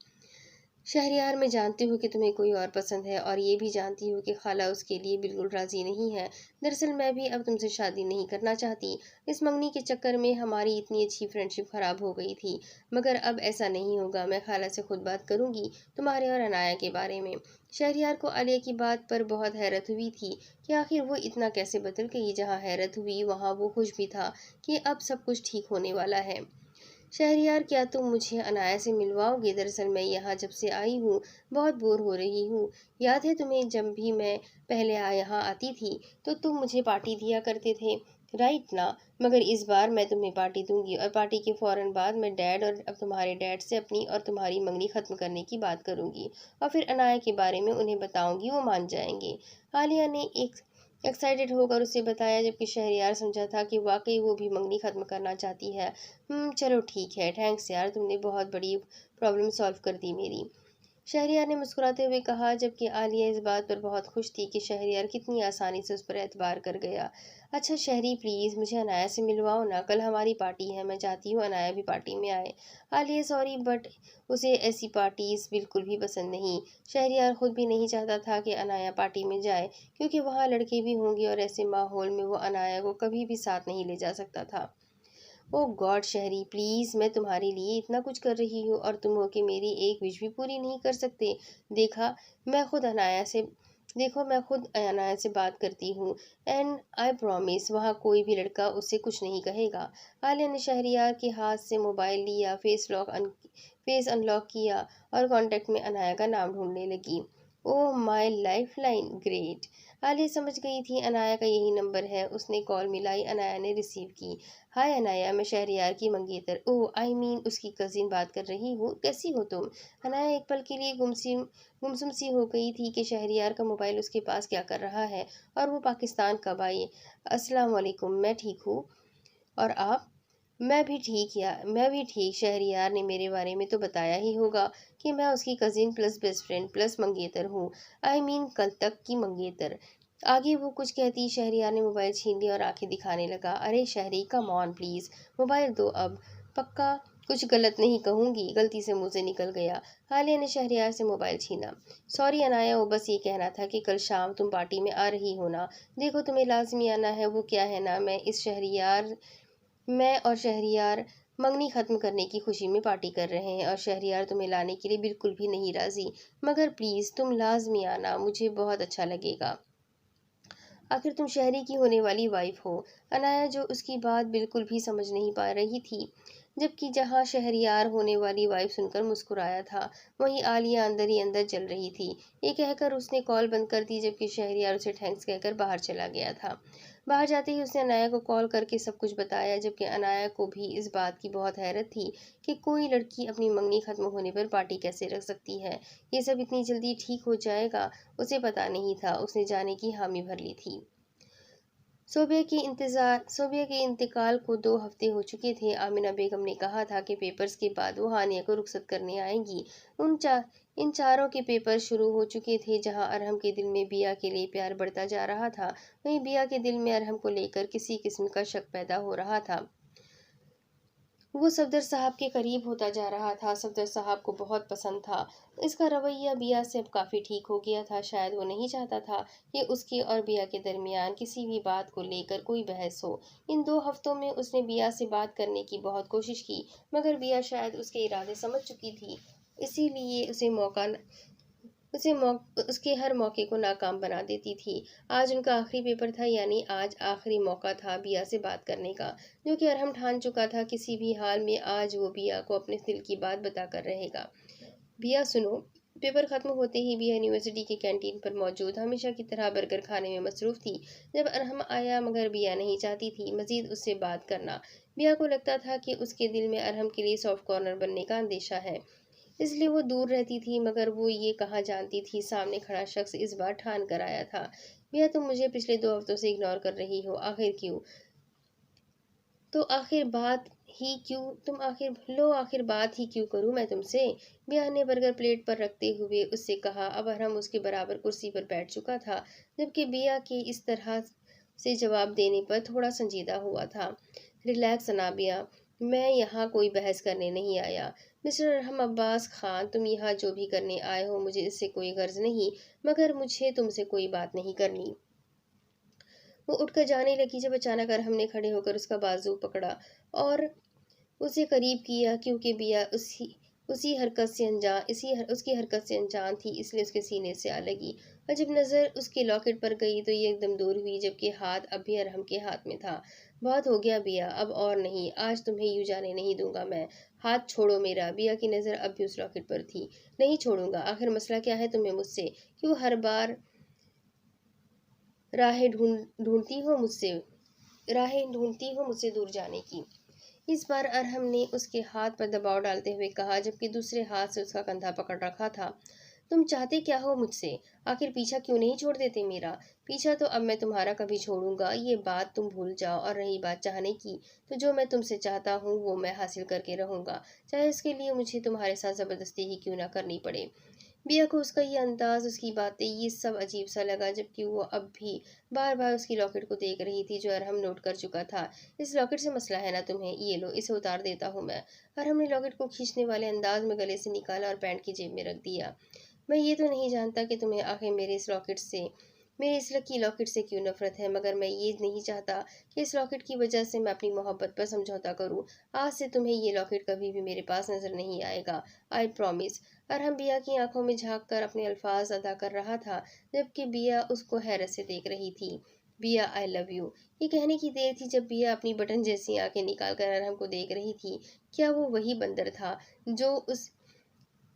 शहरयार, मैं जानती हूँ कि तुम्हें कोई और पसंद है, और ये भी जानती हूँ कि खाला उसके लिए बिल्कुल राज़ी नहीं है। दरअसल मैं भी अब तुमसे शादी नहीं करना चाहती। इस मंगनी के चक्कर में हमारी इतनी अच्छी फ्रेंडशिप ख़राब हो गई थी, मगर अब ऐसा नहीं होगा। मैं खाला से खुद बात करूँगी तुम्हारे और अनाया के बारे में। शहरयार को आलिया की बात पर बहुत हैरत हुई थी कि आखिर वो इतना कैसे बदल गई। जहाँ हैरत हुई वहाँ वो खुश भी था कि अब सब कुछ ठीक होने वाला है। शहरयार, क्या तुम मुझे अनाया से मिलवाओगे? दरअसल मैं यहाँ जब से आई हूँ बहुत बोर हो रही हूँ। याद है तुम्हें, जब भी मैं पहले यहाँ आती थी तो तुम मुझे पार्टी दिया करते थे, राइट ना? मगर इस बार मैं तुम्हें पार्टी दूंगी, और पार्टी के फौरन बाद मैं डैड और अब तुम्हारे डैड से अपनी और तुम्हारी मंगनी ख़त्म करने की बात करूंगी, और फिर अनाया के बारे में उन्हें बताऊंगी, वो मान जाएंगे। आलिया ने एक एक्साइटेड होकर उसे बताया, जबकि शहरयार समझा था कि वाकई वो भी मंगनी ख़त्म करना चाहती है। चलो ठीक है, थैंक्स यार, तुमने बहुत बड़ी प्रॉब्लम सॉल्व कर दी मेरी। शहरयार ने मुस्कुराते हुए कहा, जबकि आलिया इस बात पर बहुत खुश थी कि शहरयार कितनी आसानी से उस पर एतबार कर गया। अच्छा शहरी, प्लीज़ मुझे अनाया से मिलवाओ ना, कल हमारी पार्टी है, मैं चाहती हूँ अनाया भी पार्टी में आए। आलिया, सॉरी बट उसे ऐसी पार्टीज बिल्कुल भी पसंद नहीं। शहरयार खुद भी नहीं चाहता था कि अनाया पार्टी में जाए, क्योंकि वहाँ लड़के भी होंगे और ऐसे माहौल में वो अनाया को कभी भी साथ नहीं ले जा सकता था। ओह गॉड शहरी, प्लीज़, मैं तुम्हारे लिए इतना कुछ कर रही हूँ और तुम हो कि मेरी एक विश भी पूरी नहीं कर सकते। देखा, मैं खुद अनाया से मैं खुद अनाया से बात करती हूँ, एंड आई प्रॉमिस वहाँ कोई भी लड़का उससे कुछ नहीं कहेगा। आलिया ने शहरियार के हाथ से मोबाइल लिया, फेस अनलॉक किया और कॉन्टैक्ट में अनाया का नाम ढूंढने लगी। Oh my life line, great. Alia समझ गई थी अनाया का यही नंबर है। उसने कॉल मिलाई, अनाया ने रिसीव की। हाय अनाया, मैं शहरयार की मंगेतर, ओह आई मीन उसकी कजिन बात कर रही हूँ। कैसी हो तुम? अनाया एक पल के लिए गुमसुम सी हो गई थी कि शहरयार का मोबाइल उसके पास क्या कर रहा है, और वो पाकिस्तान कब आई। अस्सलाम वालेकुम, मैं ठीक हूँ, और आप? मैं भी ठीक। शहरयार ने मेरे बारे में तो बताया ही होगा कि मैं उसकी cousin plus best friend plus मंगेतर हूँ। आई मीन कल तक की मंगेतर। आगे वो कुछ कहती, शहरयार ने मोबाइल छीन लिया और आंखें दिखाने लगा। अरे शहरी, कम ऑन प्लीज़, मोबाइल दो अब। पक्का कुछ गलत नहीं कहूँगी, गलती से मुँह से निकल गया। हालिया ने शहरयार से मोबाइल छीना। सॉरी अनाया, वो बस ये कहना था कि कल शाम तुम पार्टी में आ रही हो ना? देखो तुम्हें लाजमी आना है। वो क्या है ना, मैं और शहरयार मंगनी ख़त्म करने की खुशी में पार्टी कर रहे हैं, और शहरयार तुम्हें लाने के लिए बिल्कुल भी नहीं राज़ी, मगर प्लीज़ तुम लाजमी आना, मुझे बहुत अच्छा लगेगा। आखिर तुम शहरी की होने वाली वाइफ हो। अनाया, जो उसकी बात बिल्कुल भी समझ नहीं पा रही थी, जबकि जहाँ शहरियार होने वाली वाइफ सुनकर मुस्कुराया था, वहीं आलिया अंदर ही अंदर जल रही थी। ये कहकर उसने कॉल बंद कर दी, जबकि शहरियार उसे थैंक्स कहकर बाहर चला गया था। बाहर जाते ही उसने अनाया को कॉल करके सब कुछ बताया, जबकि अनाया को भी इस बात की बहुत हैरत थी कि कोई लड़की अपनी मंगनी खत्म होने पर पार्टी कैसे रख सकती है। ये सब इतनी जल्दी ठीक हो जाएगा, उसे पता नहीं था। उसने जाने की हामी भर ली थी। सोबिया के इंतकाल को 2 हफ्ते हो चुके थे। आमिना बेगम ने कहा था कि पेपर्स के बाद वो हानिया को रुखसत करने आएंगी। इन चारों के पेपर शुरू हो चुके थे। जहां अरहम के दिल में बिया के लिए प्यार बढ़ता जा रहा था, वहीं बिया के दिल में अरहम को लेकर किसी किस्म का शक पैदा हो रहा था। वो सफदर साहब के करीब होता जा रहा था। सफदर साहब को बहुत पसंद था। इसका रवैया बिया से अब काफ़ी ठीक हो गया था। शायद वो नहीं चाहता था कि उसके और बिया के दरमियान किसी भी बात को लेकर कोई बहस हो। इन 2 हफ्तों में उसने बिया से बात करने की बहुत कोशिश की, मगर बिया शायद उसके इरादे समझ चुकी थी। इसीलिए उसके हर मौके को नाकाम बना देती थी। आज उनका आखिरी पेपर था, यानी आज आखिरी मौका था बिया से बात करने का, जो कि अरहम ठान चुका था। किसी भी हाल में आज वो बिया को अपने दिल की बात बताकर रहेगा। बिया सुनो। पेपर खत्म होते ही बिया यूनिवर्सिटी के कैंटीन पर मौजूद हमेशा की तरह बर्गर खाने में मसरूफ थी। जब अरहम आया, मगर बिया नहीं चाहती थी मजीद उससे बात करना। बिया को लगता था कि उसके दिल में अरहम के लिए सॉफ्ट कॉर्नर बनने का अंदेशा है, इसलिए वो दूर रहती थी। मगर वो ये कहाँ जानती थी, सामने खड़ा शख्स इस बार ठान कर आया था। भैया, तुम मुझे पिछले 2 हफ्तों से इग्नोर कर रही हो, आखिर क्यों? तो आखिर बात ही क्यों तुम आखिर लो आखिर बात ही क्यों करूं मैं तुमसे? बिया ने बर्गर प्लेट पर रखते हुए उससे कहा। अब अरहम उसके बराबर कुर्सी पर बैठ चुका था, जबकि बिया के इस तरह से जवाब देने पर थोड़ा संजीदा हुआ था। रिलैक्स अनाबिया, मैं यहाँ कोई बहस करने नहीं आया। मिस्टर अरहम अब्बास खान, तुम यहाँ जो भी करने आए हो मुझे इससे कोई गर्ज नहीं, मगर मुझे तुमसे कोई बात नहीं करनी। वो उठकर जाने लगी, जब अचानक अरहम ने खड़े होकर उसका बाजू पकड़ा और उसे करीब किया। क्योंकि बिया उसकी हरकत से अनजान थी, इसलिए उसके सीने से आ लगी। और जब नज़र उसके लॉकेट पर गई तो ये एकदम दूर हुई, जबकि हाथ अब भी अरहम के हाथ में था। बहुत हो गया बिया, अब और नहीं, आज तुम्हें यूं जाने नहीं दूंगा मैं। हाथ छोड़ो मेरा। बिया की नज़र अब भी उस लॉकेट पर थी। नहीं छोड़ूंगा। आखिर मसला क्या है तुम्हें मुझसे? क्यों हर बार राहें ढूंढती हो मुझसे दूर जाने की? इस बार अरहम ने उसके हाथ पर दबाव डालते हुए कहा, जबकि दूसरे हाथ से उसका कंधा पकड़ रखा था। तुम चाहते क्या हो मुझसे? आखिर पीछा क्यों नहीं छोड़ देते मेरा? पीछा तो अब मैं तुम्हारा कभी छोड़ूंगा, ये बात तुम भूल जाओ। और रही बात चाहने की, तो जो मैं तुमसे चाहता हूँ वो मैं हासिल करके रहूंगा, चाहे उसके लिए मुझे तुम्हारे साथ जबरदस्ती ही क्यों ना करनी पड़े। बिया को उसका ये अंदाज, उसकी बातें, ये सब अजीब सा लगा, जबकि वो अब भी बार बार उसकी लॉकेट को देख रही थी, जो अरहम नोट कर चुका था। इस लॉकेट से मसला है ना तुम्हें? ये लो, इसे उतार देता हूँ मैं। अरहम ने लॉकेट को खींचने वाले अंदाज में गले से निकाला और पैंट की जेब में रख दिया। मैं ये तो नहीं जानता कि तुम्हें आखिर मेरे इस लकी लॉकेट से क्यों नफरत है, मगर मैं ये नहीं चाहता कि इस लॉकेट की वजह से मैं अपनी मोहब्बत पर समझौता करूं। आज से तुम्हें ये लॉकेट कभी भी मेरे पास नजर नहीं आएगा, आई प्रॉमिस। अरहम बिया की आंखों में झांक कर अपने अल्फाज अदा कर रहा था, जबकि बिया उसको हैरत से देख रही थी। बिया, आई लव यू। ये कहने की देर थी जब बिया अपनी बटन जैसी आंखें निकालकर अरहम को देख रही थी। क्या वो वही बंदर था जो उस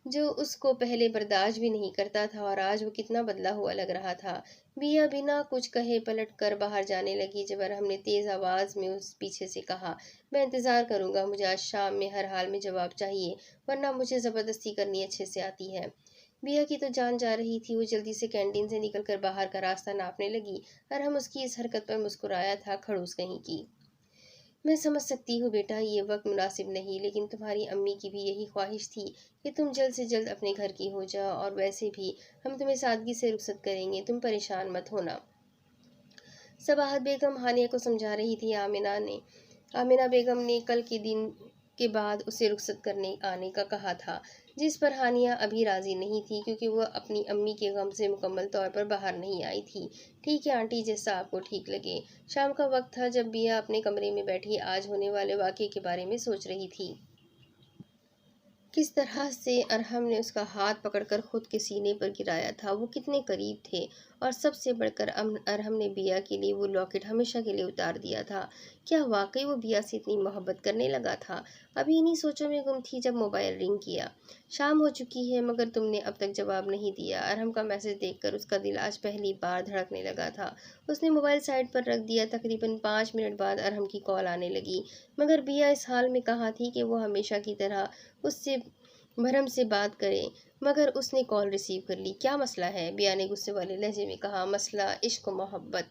जो उसको पहले बर्दाश्त भी नहीं करता था, और आज वो कितना बदला हुआ लग रहा था। बिया बिना कुछ कहे पलट कर बाहर जाने लगी, जब अरहम ने तेज आवाज में उस पीछे से कहा, मैं इंतजार करूंगा, मुझे आज शाम में हर हाल में जवाब चाहिए, वरना मुझे जबरदस्ती करनी अच्छे से आती है। बिया की तो जान जा रही थी। वो जल्दी से कैंटीन से निकलकर बाहर का रास्ता नापने लगी। अरहम उसकी इस हरकत पर मुस्कुराया था, खड़ूस कहीं की। मैं समझ सकती हूँ बेटा, ये वक्त मुनासिब नहीं, लेकिन तुम्हारी अम्मी की भी यही ख्वाहिश थी कि तुम जल्द से जल्द अपने घर की हो जाओ, और वैसे भी हम तुम्हें सादगी से रुखसत करेंगे, तुम परेशान मत होना। सबाहत बेगम हानिया को समझा रही थी। आमिना बेगम ने कल के दिन के बाद उसे रुखसत करने आने का कहा था, जिस पर हानिया अभी राजी नहीं थी, क्योंकि वह अपनी अम्मी के गम से मुकम्मल तौर पर बाहर नहीं आई थी। ठीक है आंटी, जैसा आपको ठीक लगे। शाम का वक्त था जब बिया अपने कमरे में बैठी आज होने वाले वाक़े के बारे में सोच रही थी। किस तरह से अरहम ने उसका हाथ पकड़कर खुद के सीने पर गिराया था, वो कितने करीब थे, और सबसे बढ़कर अरहम ने बिया के लिए वो लॉकेट हमेशा के लिए उतार दिया था। क्या वाकई वो बिया से इतनी मोहब्बत करने लगा था? अभी इन्हीं सोचों में गुम थी जब मोबाइल रिंग किया। शाम हो चुकी है मगर तुमने अब तक जवाब नहीं दिया। अरहम का मैसेज देखकर उसका दिल आज पहली बार धड़कने लगा था। उसने मोबाइल साइड पर रख दिया। तकरीबन 5 मिनट बाद अरहम की कॉल आने लगी, मगर बिया इस हाल में कहा थी कि वो हमेशा की तरह उससे भरम से बात करे, मगर उसने कॉल रिसीव कर ली। क्या मसला है? बिया ने गुस्से वाले लहजे में कहा। मसला इश्क व मोहब्बत।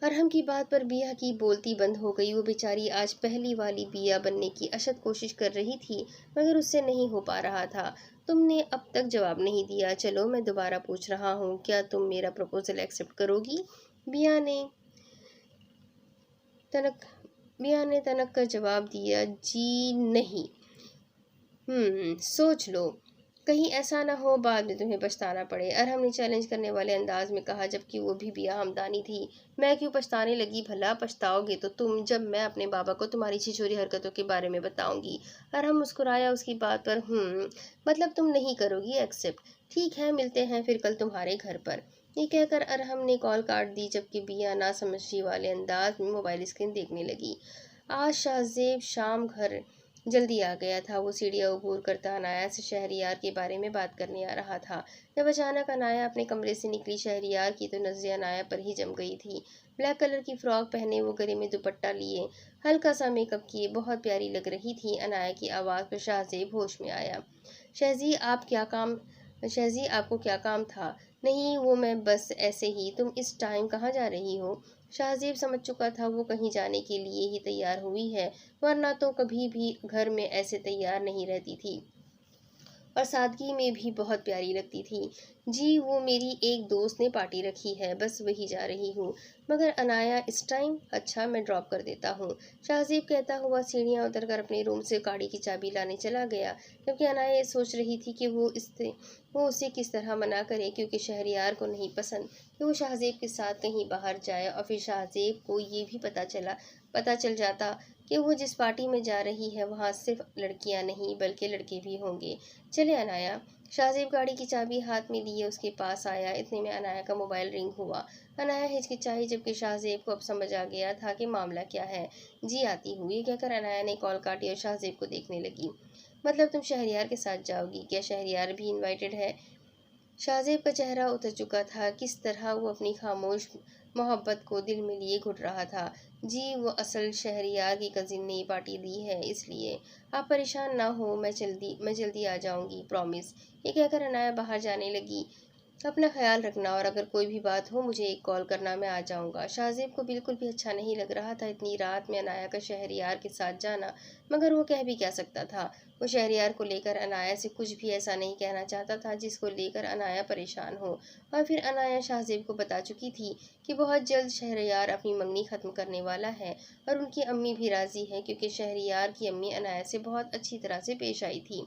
अरहम की बात पर बिया की बोलती बंद हो गई। वो बेचारी आज पहली वाली बिया बनने की अशद कोशिश कर रही थी, मगर उससे नहीं हो पा रहा था। तुमने अब तक जवाब नहीं दिया। चलो मैं दोबारा पूछ रहा हूँ, क्या तुम मेरा प्रपोजल एक्सेप्ट करोगी? बिया ने तनक बिया ने तनक कर जवाब दिया, जी नहीं। सोच लो, कहीं ऐसा ना हो बाद में तुम्हें पछताना पड़े। अरहम ने चैलेंज करने वाले अंदाज में कहा, जबकि वो भी बिया हमदानी थी। मैं क्यों पछताने लगी भला? पछताओगे तो तुम, जब मैं अपने बाबा को तुम्हारी छिछोरी हरकतों के बारे में बताऊंगी। अरहम मुस्कुराया उसकी बात पर। मतलब तुम नहीं करोगी एक्सेप्ट? ठीक है, मिलते हैं फिर कल तुम्हारे घर पर। ये कहकर अरहम ने कॉल काट दी, जबकि बिया नासमझी वाले अंदाज में मोबाइल स्क्रीन देखने लगी। आज शाहजेब शाम घर जल्दी आ गया था। वो सीढ़ियाँ अबूर करता अनाया से शहरयार के बारे में बात करने आ रहा था, जब अचानक अनाया अपने कमरे से निकली। शहरयार की तो नजरें अनाया पर ही जम गई थी। ब्लैक कलर की फ्रॉक पहने, वो गले में दुपट्टा लिए, हल्का सा मेकअप किए, बहुत प्यारी लग रही थी। अनाया की आवाज़ पर शाहजेब होश में आया। शहजी आप क्या काम शहजी आपको क्या काम था? नहीं, वो मैं बस ऐसे ही। तुम इस टाइम कहाँ जा रही हो? शाहजेब समझ चुका था वो कहीं जाने के लिए ही तैयार हुई है, वरना तो कभी भी घर में ऐसे तैयार नहीं रहती थी और सादगी में भी बहुत प्यारी लगती थी। जी वो मेरी एक दोस्त ने पार्टी रखी है, बस वही जा रही हूँ। मगर अनाया इस टाइम? अच्छा मैं ड्रॉप कर देता हूँ। शाहजेब कहता हुआ सीढ़ियाँ उतरकर अपने रूम से गाड़ी की चाबी लाने चला गया, जबकि अनाया ये सोच रही थी कि वो उसे किस तरह मना करे, क्योंकि शहरयार को नहीं पसंद कि वो शाहजेब के साथ कहीं बाहर जाए, और फिर शाहजेब को ये भी पता चल जाता कि वो जिस पार्टी में जा रही है वहाँ सिर्फ लड़कियाँ नहीं बल्कि लड़के भी होंगे। चले अनाया। शाहजेब गाड़ी की चाबी हाथ में लिए उसके पास आया। इतने में अनाया का मोबाइल रिंग हुआ। अनाया हिचकिचाई, जबकि शाहजेब को अब समझ आ गया था कि मामला क्या है। जी आती हुई कहकर अनाया ने कॉल काटी और शाहजेब को देखने लगी। मतलब तुम शहरयार के साथ जाओगी? क्या शहरयार भी इनवाइटेड है? शाहजेब का चेहरा उतर चुका था। किस तरह वो अपनी खामोश मोहब्बत को दिल में लिए घुट रहा था। जी वो असल शहरयार की कजिन ने पार्टी दी है, इसलिए आप परेशान ना हो, मैं जल्दी आ जाऊंगी, प्रॉमिस। ये कहकर अनाया बाहर जाने लगी। अपना ख्याल रखना, और अगर कोई भी बात हो मुझे एक कॉल करना, मैं आ जाऊंगा। शाहजेब को बिल्कुल भी अच्छा नहीं लग रहा था इतनी रात में अनाया का शहरयार के साथ जाना, मगर वो कह भी क्या सकता था। वो शहरयार को लेकर अनाया से कुछ भी ऐसा नहीं कहना चाहता था जिसको लेकर अनाया परेशान हो। और फिर अनाया शाहजेब को बता चुकी थी कि बहुत जल्द शहरयार अपनी मंगनी ख़त्म करने वाला है, और उनकी अम्मी भी राज़ी है, क्योंकि शहरयार की अम्मी अनाया से बहुत अच्छी तरह से पेश आई थी।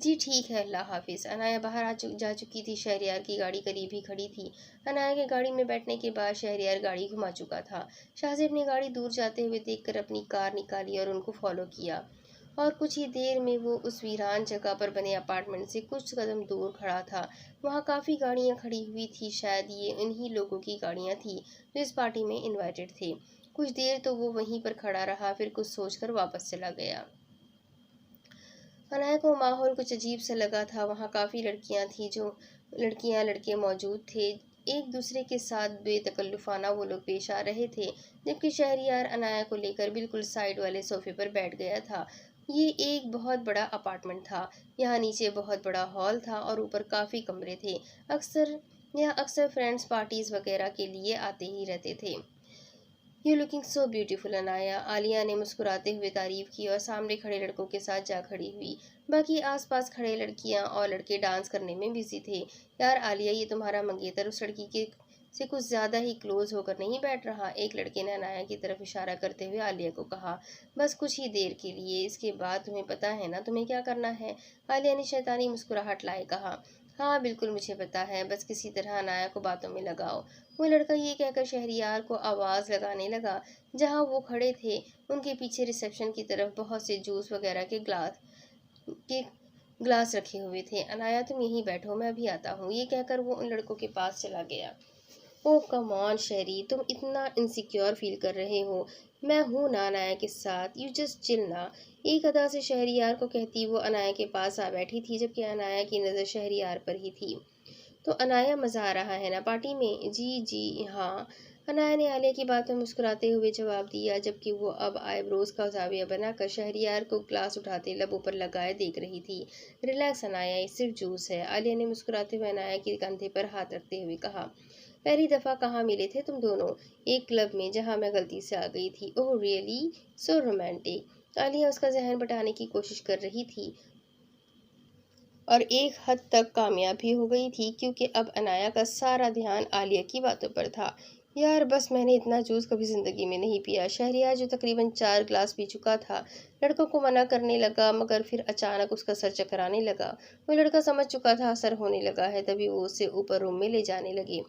जी ठीक है, अल्लाह हाफिज़। अनाया बाहर जा चुकी थी। शहरयार की गाड़ी करीब ही खड़ी थी। अनाया के गाड़ी में बैठने के बाद शहरयार गाड़ी घुमा चुका था। शाहजेब ने गाड़ी दूर जाते हुए देखकर अपनी कार निकाली और उनको फॉलो किया, और कुछ ही देर में वो उस वीरान जगह पर बने अपार्टमेंट से कुछ कदम दूर खड़ा था। वहाँ काफ़ी गाड़ियाँ खड़ी हुई थी। शायद ये उन्हीं लोगों की गाड़ियाँ थी जो इस पार्टी में इनवाइटेड थे। कुछ देर तो वो वहीं पर खड़ा रहा, फिर कुछ सोचकर वापस चला गया। अनाया को माहौल कुछ अजीब सा लगा था। वहाँ काफ़ी लड़कियाँ थीं, जो लड़कियाँ लड़के मौजूद थे। एक दूसरे के साथ बेतकल्लुफ़ाना वो लोग पेश आ रहे थे, जबकि शहरयार अनाया को लेकर बिल्कुल साइड वाले सोफे पर बैठ गया था। ये एक बहुत बड़ा अपार्टमेंट था। यहाँ नीचे बहुत बड़ा हॉल था और ऊपर काफ़ी कमरे थे। यहाँ अक्सर फ्रेंड्स पार्टीज़ वगैरह के लिए आते ही रहते थे। You looking so beautiful Anaya, Alia ने मुस्कुराते हुए तारीफ की और सामने खड़े लड़कों के साथ जा खड़ी हुई। बाकी आसपास खड़े लड़कियां और लड़के डांस करने में बिजी थे। यार आलिया, ये तुम्हारा मंगेतर उस लड़की के से कुछ ज्यादा ही क्लोज होकर नहीं बैठ रहा? एक लड़के ने अनाया की तरफ इशारा करते हुए आलिया को कहा। बस कुछ ही देर के लिए, इसके बाद तुम्हें पता है ना तुम्हें क्या करना है? आलिया ने शैतानी मुस्कुराहट लाए कहा। हाँ बिल्कुल मुझे पता है, बस किसी तरह अनाया को बातों में लगाओ। वो लड़का ये कहकर शहरयार को आवाज़ लगाने लगा। जहाँ वो खड़े थे उनके पीछे रिसेप्शन की तरफ बहुत से जूस वगैरह के ग्लास रखे हुए थे। अनाया तुम यहीं बैठो, मैं अभी आता हूँ, ये कहकर वो उन लड़कों के पास चला गया। ओह कम ऑन शहरी, तुम इतना इनसिक्योर फील कर रहे हो। मैं हूं ना अनाया के साथ, यू जस्ट चिल ना। एक अदा से शहरियार को कहती वो अनाया के पास आ बैठी थी, जबकि अनाया की नज़र शहरियार पर ही थी। तो अनाया, मज़ा आ रहा है ना पार्टी में? जी जी हाँ। अनाया ने आलिया की बात में मुस्कुराते हुए जवाब दिया, जबकि वो अब आईब्रोज का जाविया बनाकर शहरियार को ग्लास उठाते लबों पर लगाए देख रही थी। रिलैक्स अनाया, ये सिर्फ जूस है, आलिया ने मुस्कुराते हुए अनाया के कंधे पर हाथ रखते हुए कहा। पहली दफ़ा कहाँ मिले थे तुम दोनों? एक क्लब में, जहाँ मैं गलती से आ गई थी। Oh really, so romantic. Alia उसका जहन बटाने की कोशिश कर रही थी और एक हद तक कामयाब भी हो गई थी, क्योंकि अब अनाया का सारा ध्यान आलिया की बातों पर था। यार बस, मैंने इतना जूस कभी जिंदगी में नहीं पिया। शहरियार, जो तकरीबन 4 ग्लास पी चुका था, लड़कों को मना करने लगा, मगर फिर अचानक उसका सर चकराने लगा। वो लड़का समझ चुका था असर होने लगा है, तभी वो उसे ऊपर रूम में ले जाने लगे।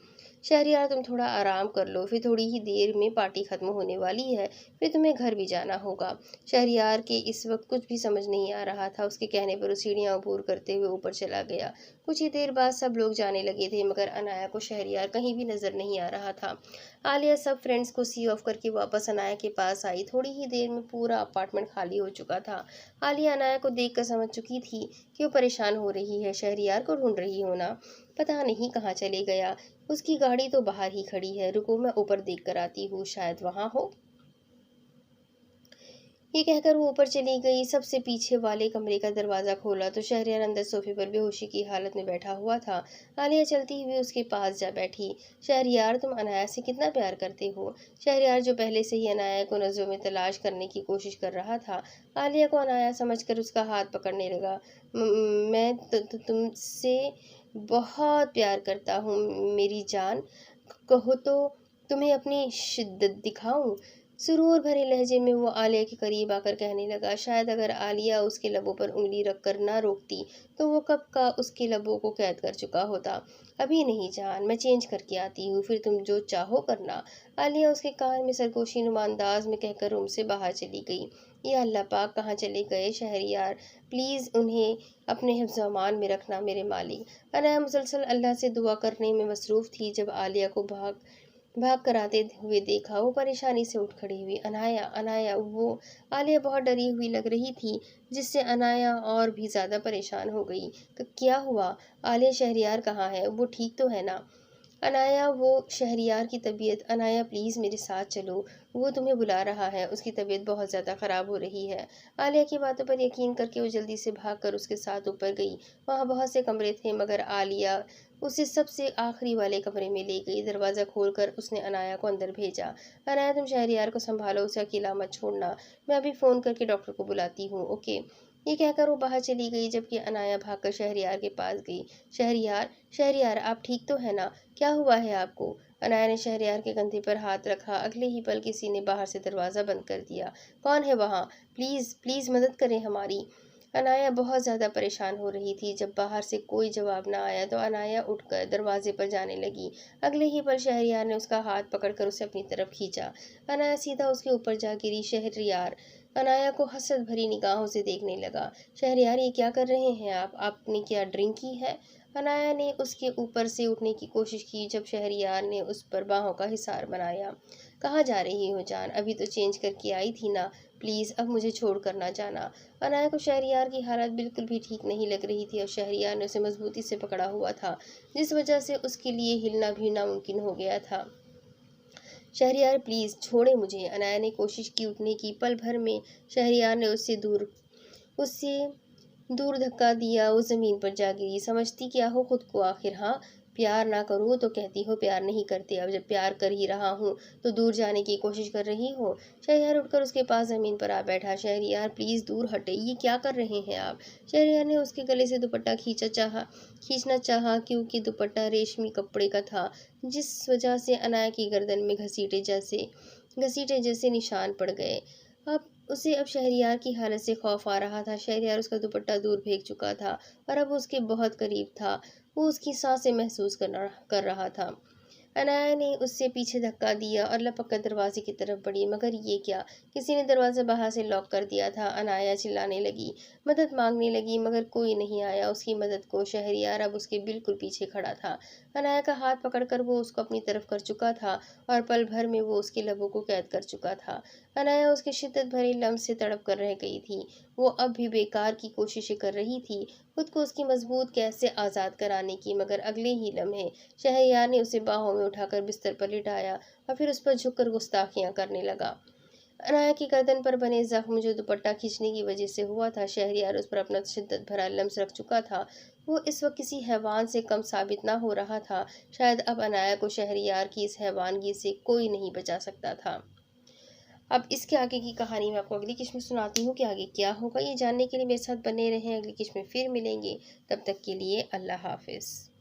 शहरियार, तुम थोड़ा आराम कर लो, फिर थोड़ी ही देर में पार्टी खत्म होने वाली है, फिर तुम्हें घर भी जाना होगा। शहरियार के इस वक्त कुछ भी समझ नहीं आ रहा था। उसके कहने पर वो सीढ़ियां अबूर करते हुए ऊपर चला गया। कुछ ही देर बाद सब लोग जाने लगे थे, मगर अनाया को शहरियार कहीं भी नजर नहीं आ रहा था। आलिया सब फ्रेंड्स को सी ऑफ करके वापस अनाया के पास आई। थोड़ी ही देर में पूरा अपार्टमेंट खाली हो चुका था। आलिया अनाया को देखकर समझ चुकी थी कि वो परेशान हो रही है। शहरियार को ढूंढ रही हो ना? पता नहीं कहाँ चले गया। उसकी गाड़ी तो बाहर ही खड़ी है, रुको मैं ऊपर देख कर आती हूँ, शायद वहां हो। ये कहकर वो ऊपर चली गई। सबसे पीछे वाले कमरे का दरवाजा खोला तो शहरयार अंदर सोफे पर बेहोशी की हालत में बैठा हुआ था। आलिया चलती हुई उसके पास जा बैठी। शहरयार, तुम अनाया से कितना प्यार करते हो? शहरयार, जो पहले से ही अनाया को नजरों में तलाश करने की कोशिश कर रहा था, आलिया को अनाया समझकर उसका हाथ पकड़ने लगा। मैं तुमसे बहुत प्यार करता हूँ मेरी जान। कहो तो तुम्हें अपनी शिद्दत दिखाऊं? सुरूर भरे लहजे में वो आलिया के करीब आकर कहने लगा। शायद अगर आलिया उसके लबों पर उंगली रखकर ना रोकती, तो वो कब का उसके लबों को कैद कर चुका होता। अभी नहीं जान, मैं चेंज करके आती हूँ, फिर तुम जो चाहो करना। आलिया उसके कान में सरगोशी नुमा अंदाज में कहकर रूम से बाहर चली गई। या अल्लाह पाक, कहाँ चले गए शहरियार? प्लीज़ उन्हें अपने हिफ्ज़ अमान में रखना मेरे मालिक। अनाया मुसलसल अल्लाह से दुआ करने में मसरूफ़ थी। जब आलिया को भाग भाग कर आते हुए देखा, वो परेशानी से उठ खड़ी हुई। अनाया, अनाया, वो आलिया बहुत डरी हुई लग रही थी, जिससे अनाया और भी ज्यादा परेशान हो गई। क्या हुआ आलिया? शहरियार कहाँ है? वो ठीक तो है ना? अनाया, वो शहरियार की तबीयत। अनाया प्लीज़ मेरे साथ चलो, वो तुम्हें बुला रहा है, उसकी तबीयत बहुत ज़्यादा ख़राब हो रही है। आलिया की बातों पर यकीन करके वो जल्दी से भागकर उसके साथ ऊपर गई। वहाँ बहुत से कमरे थे, मगर आलिया उसे सबसे आखिरी वाले कमरे में ले गई। दरवाज़ा खोलकर उसने अनाया को अंदर भेजा। अनाया, तुम शहरियार को संभालो, उसे अकेला मत छोड़ना, मैं अभी फ़ोन करके डॉक्टर को बुलाती हूँ, ओके? ये कहकर वो बाहर चली गई, जबकि अनाया भागकर शहरियार के पास गई। शहरियार, शहरियार, आप ठीक तो है ना? क्या हुआ है आपको? अनाया ने शहरयार के कंधे पर हाथ रखा। अगले ही पल किसी ने बाहर से दरवाज़ा बंद कर दिया। कौन है वहाँ? प्लीज़ प्लीज़ मदद करें हमारी। अनाया बहुत ज़्यादा परेशान हो रही थी। जब बाहर से कोई जवाब ना आया तो अनाया उठकर दरवाजे पर जाने लगी। अगले ही पल शहरयार ने उसका हाथ पकड़कर उसे अपनी तरफ खींचा। अनाया सीधा उसके ऊपर जा गिरी। शहरयार अनाया को हसरत भरी निगाहों से देखने लगा। शहरयार, ये क्या कर रहे हैं आप? आपने क्या ड्रिंक की है? अनाया ने उसके ऊपर से उठने की कोशिश की, जब शहरयार ने उस पर बाहों का हिसार बनाया। कहाँ जा रही हो जान? अभी तो चेंज करके आई थी ना? प्लीज़ अब मुझे छोड़ कर ना जाना। अनाया को शहरयार की हालत बिल्कुल भी ठीक नहीं लग रही थी और शहरयार ने उसे मजबूती से पकड़ा हुआ था, जिस वजह से उसके लिए हिलना भी नामुमकिन हो गया था। शहरयार प्लीज़ छोड़े मुझे। अनाया ने कोशिश की उठने की। पल भर में शहरयार ने उससे दूर धक्का दिया। वो जमीन पर जा गिरी। समझती क्या हो खुद को आखिर? हाँ, प्यार ना करूँ तो कहती हो प्यार नहीं करते, अब जब प्यार कर ही रहा हूँ तो दूर जाने की कोशिश कर रही हो। शहरयार उठकर उसके पास जमीन पर आ बैठा। शहरयार प्लीज दूर हटे, ये क्या कर रहे हैं आप? शहरयार ने उसके गले से दुपट्टा खींचना चाहा, क्योंकि दुपट्टा रेशमी कपड़े का था, जिस वजह से अनाया की गर्दन में घसीटे जैसे निशान पड़ गए। अब उसे अब शहरयार की हालत से खौफ आ रहा था। शहरयार उसका दुपट्टा दूर फेंक चुका था और अब उसके बहुत करीब था। वो उसकी सांसें महसूस कर रहा था। अनाया ने उससे पीछे धक्का दिया और लपक कर दरवाजे की तरफ बढ़ी, मगर ये क्या, किसी ने दरवाज़ा बाहर से लॉक कर दिया था। अनाया चिल्लाने लगी, मदद मांगने लगी, मगर कोई नहीं आया उसकी मदद को। शहरयार अब उसके बिल्कुल पीछे खड़ा था। अनाया का हाथ पकड़कर वो उसको अपनी तरफ कर चुका था और पल भर में वो उसके लबों को कैद कर चुका था। अनाया उसके शिद्दत भरे लम्स से तड़प कर रह गई थी। वो अब भी बेकार की कोशिशें कर रही थी खुद को उसकी मजबूत कैद से आज़ाद कराने की, मगर अगले ही लम्हे शहरयार ने उसे बाहों में उठाकर बिस्तर पर लिटाया और फिर उस पर झुककर गुस्ताखियां करने लगा। अनाया की गर्दन पर बने जख्म जो दुपट्टा खींचने की वजह से हुआ था, शहरयार उस पर अपना शिद्दत भरा लम्स रख चुका था। वो इस वक्त किसी हैवान से कम साबित ना हो रहा था। शायद अब अनाया को शहरयार की इस हैवानगी से कोई नहीं बचा सकता था। अब इसके आगे की कहानी मैं आपको अगली किस्त में सुनाती हूँ कि आगे क्या होगा। ये जानने के लिए मेरे साथ बने रहें। अगली किस्त में फिर मिलेंगे। तब तक के लिए अल्लाह हाफिज़।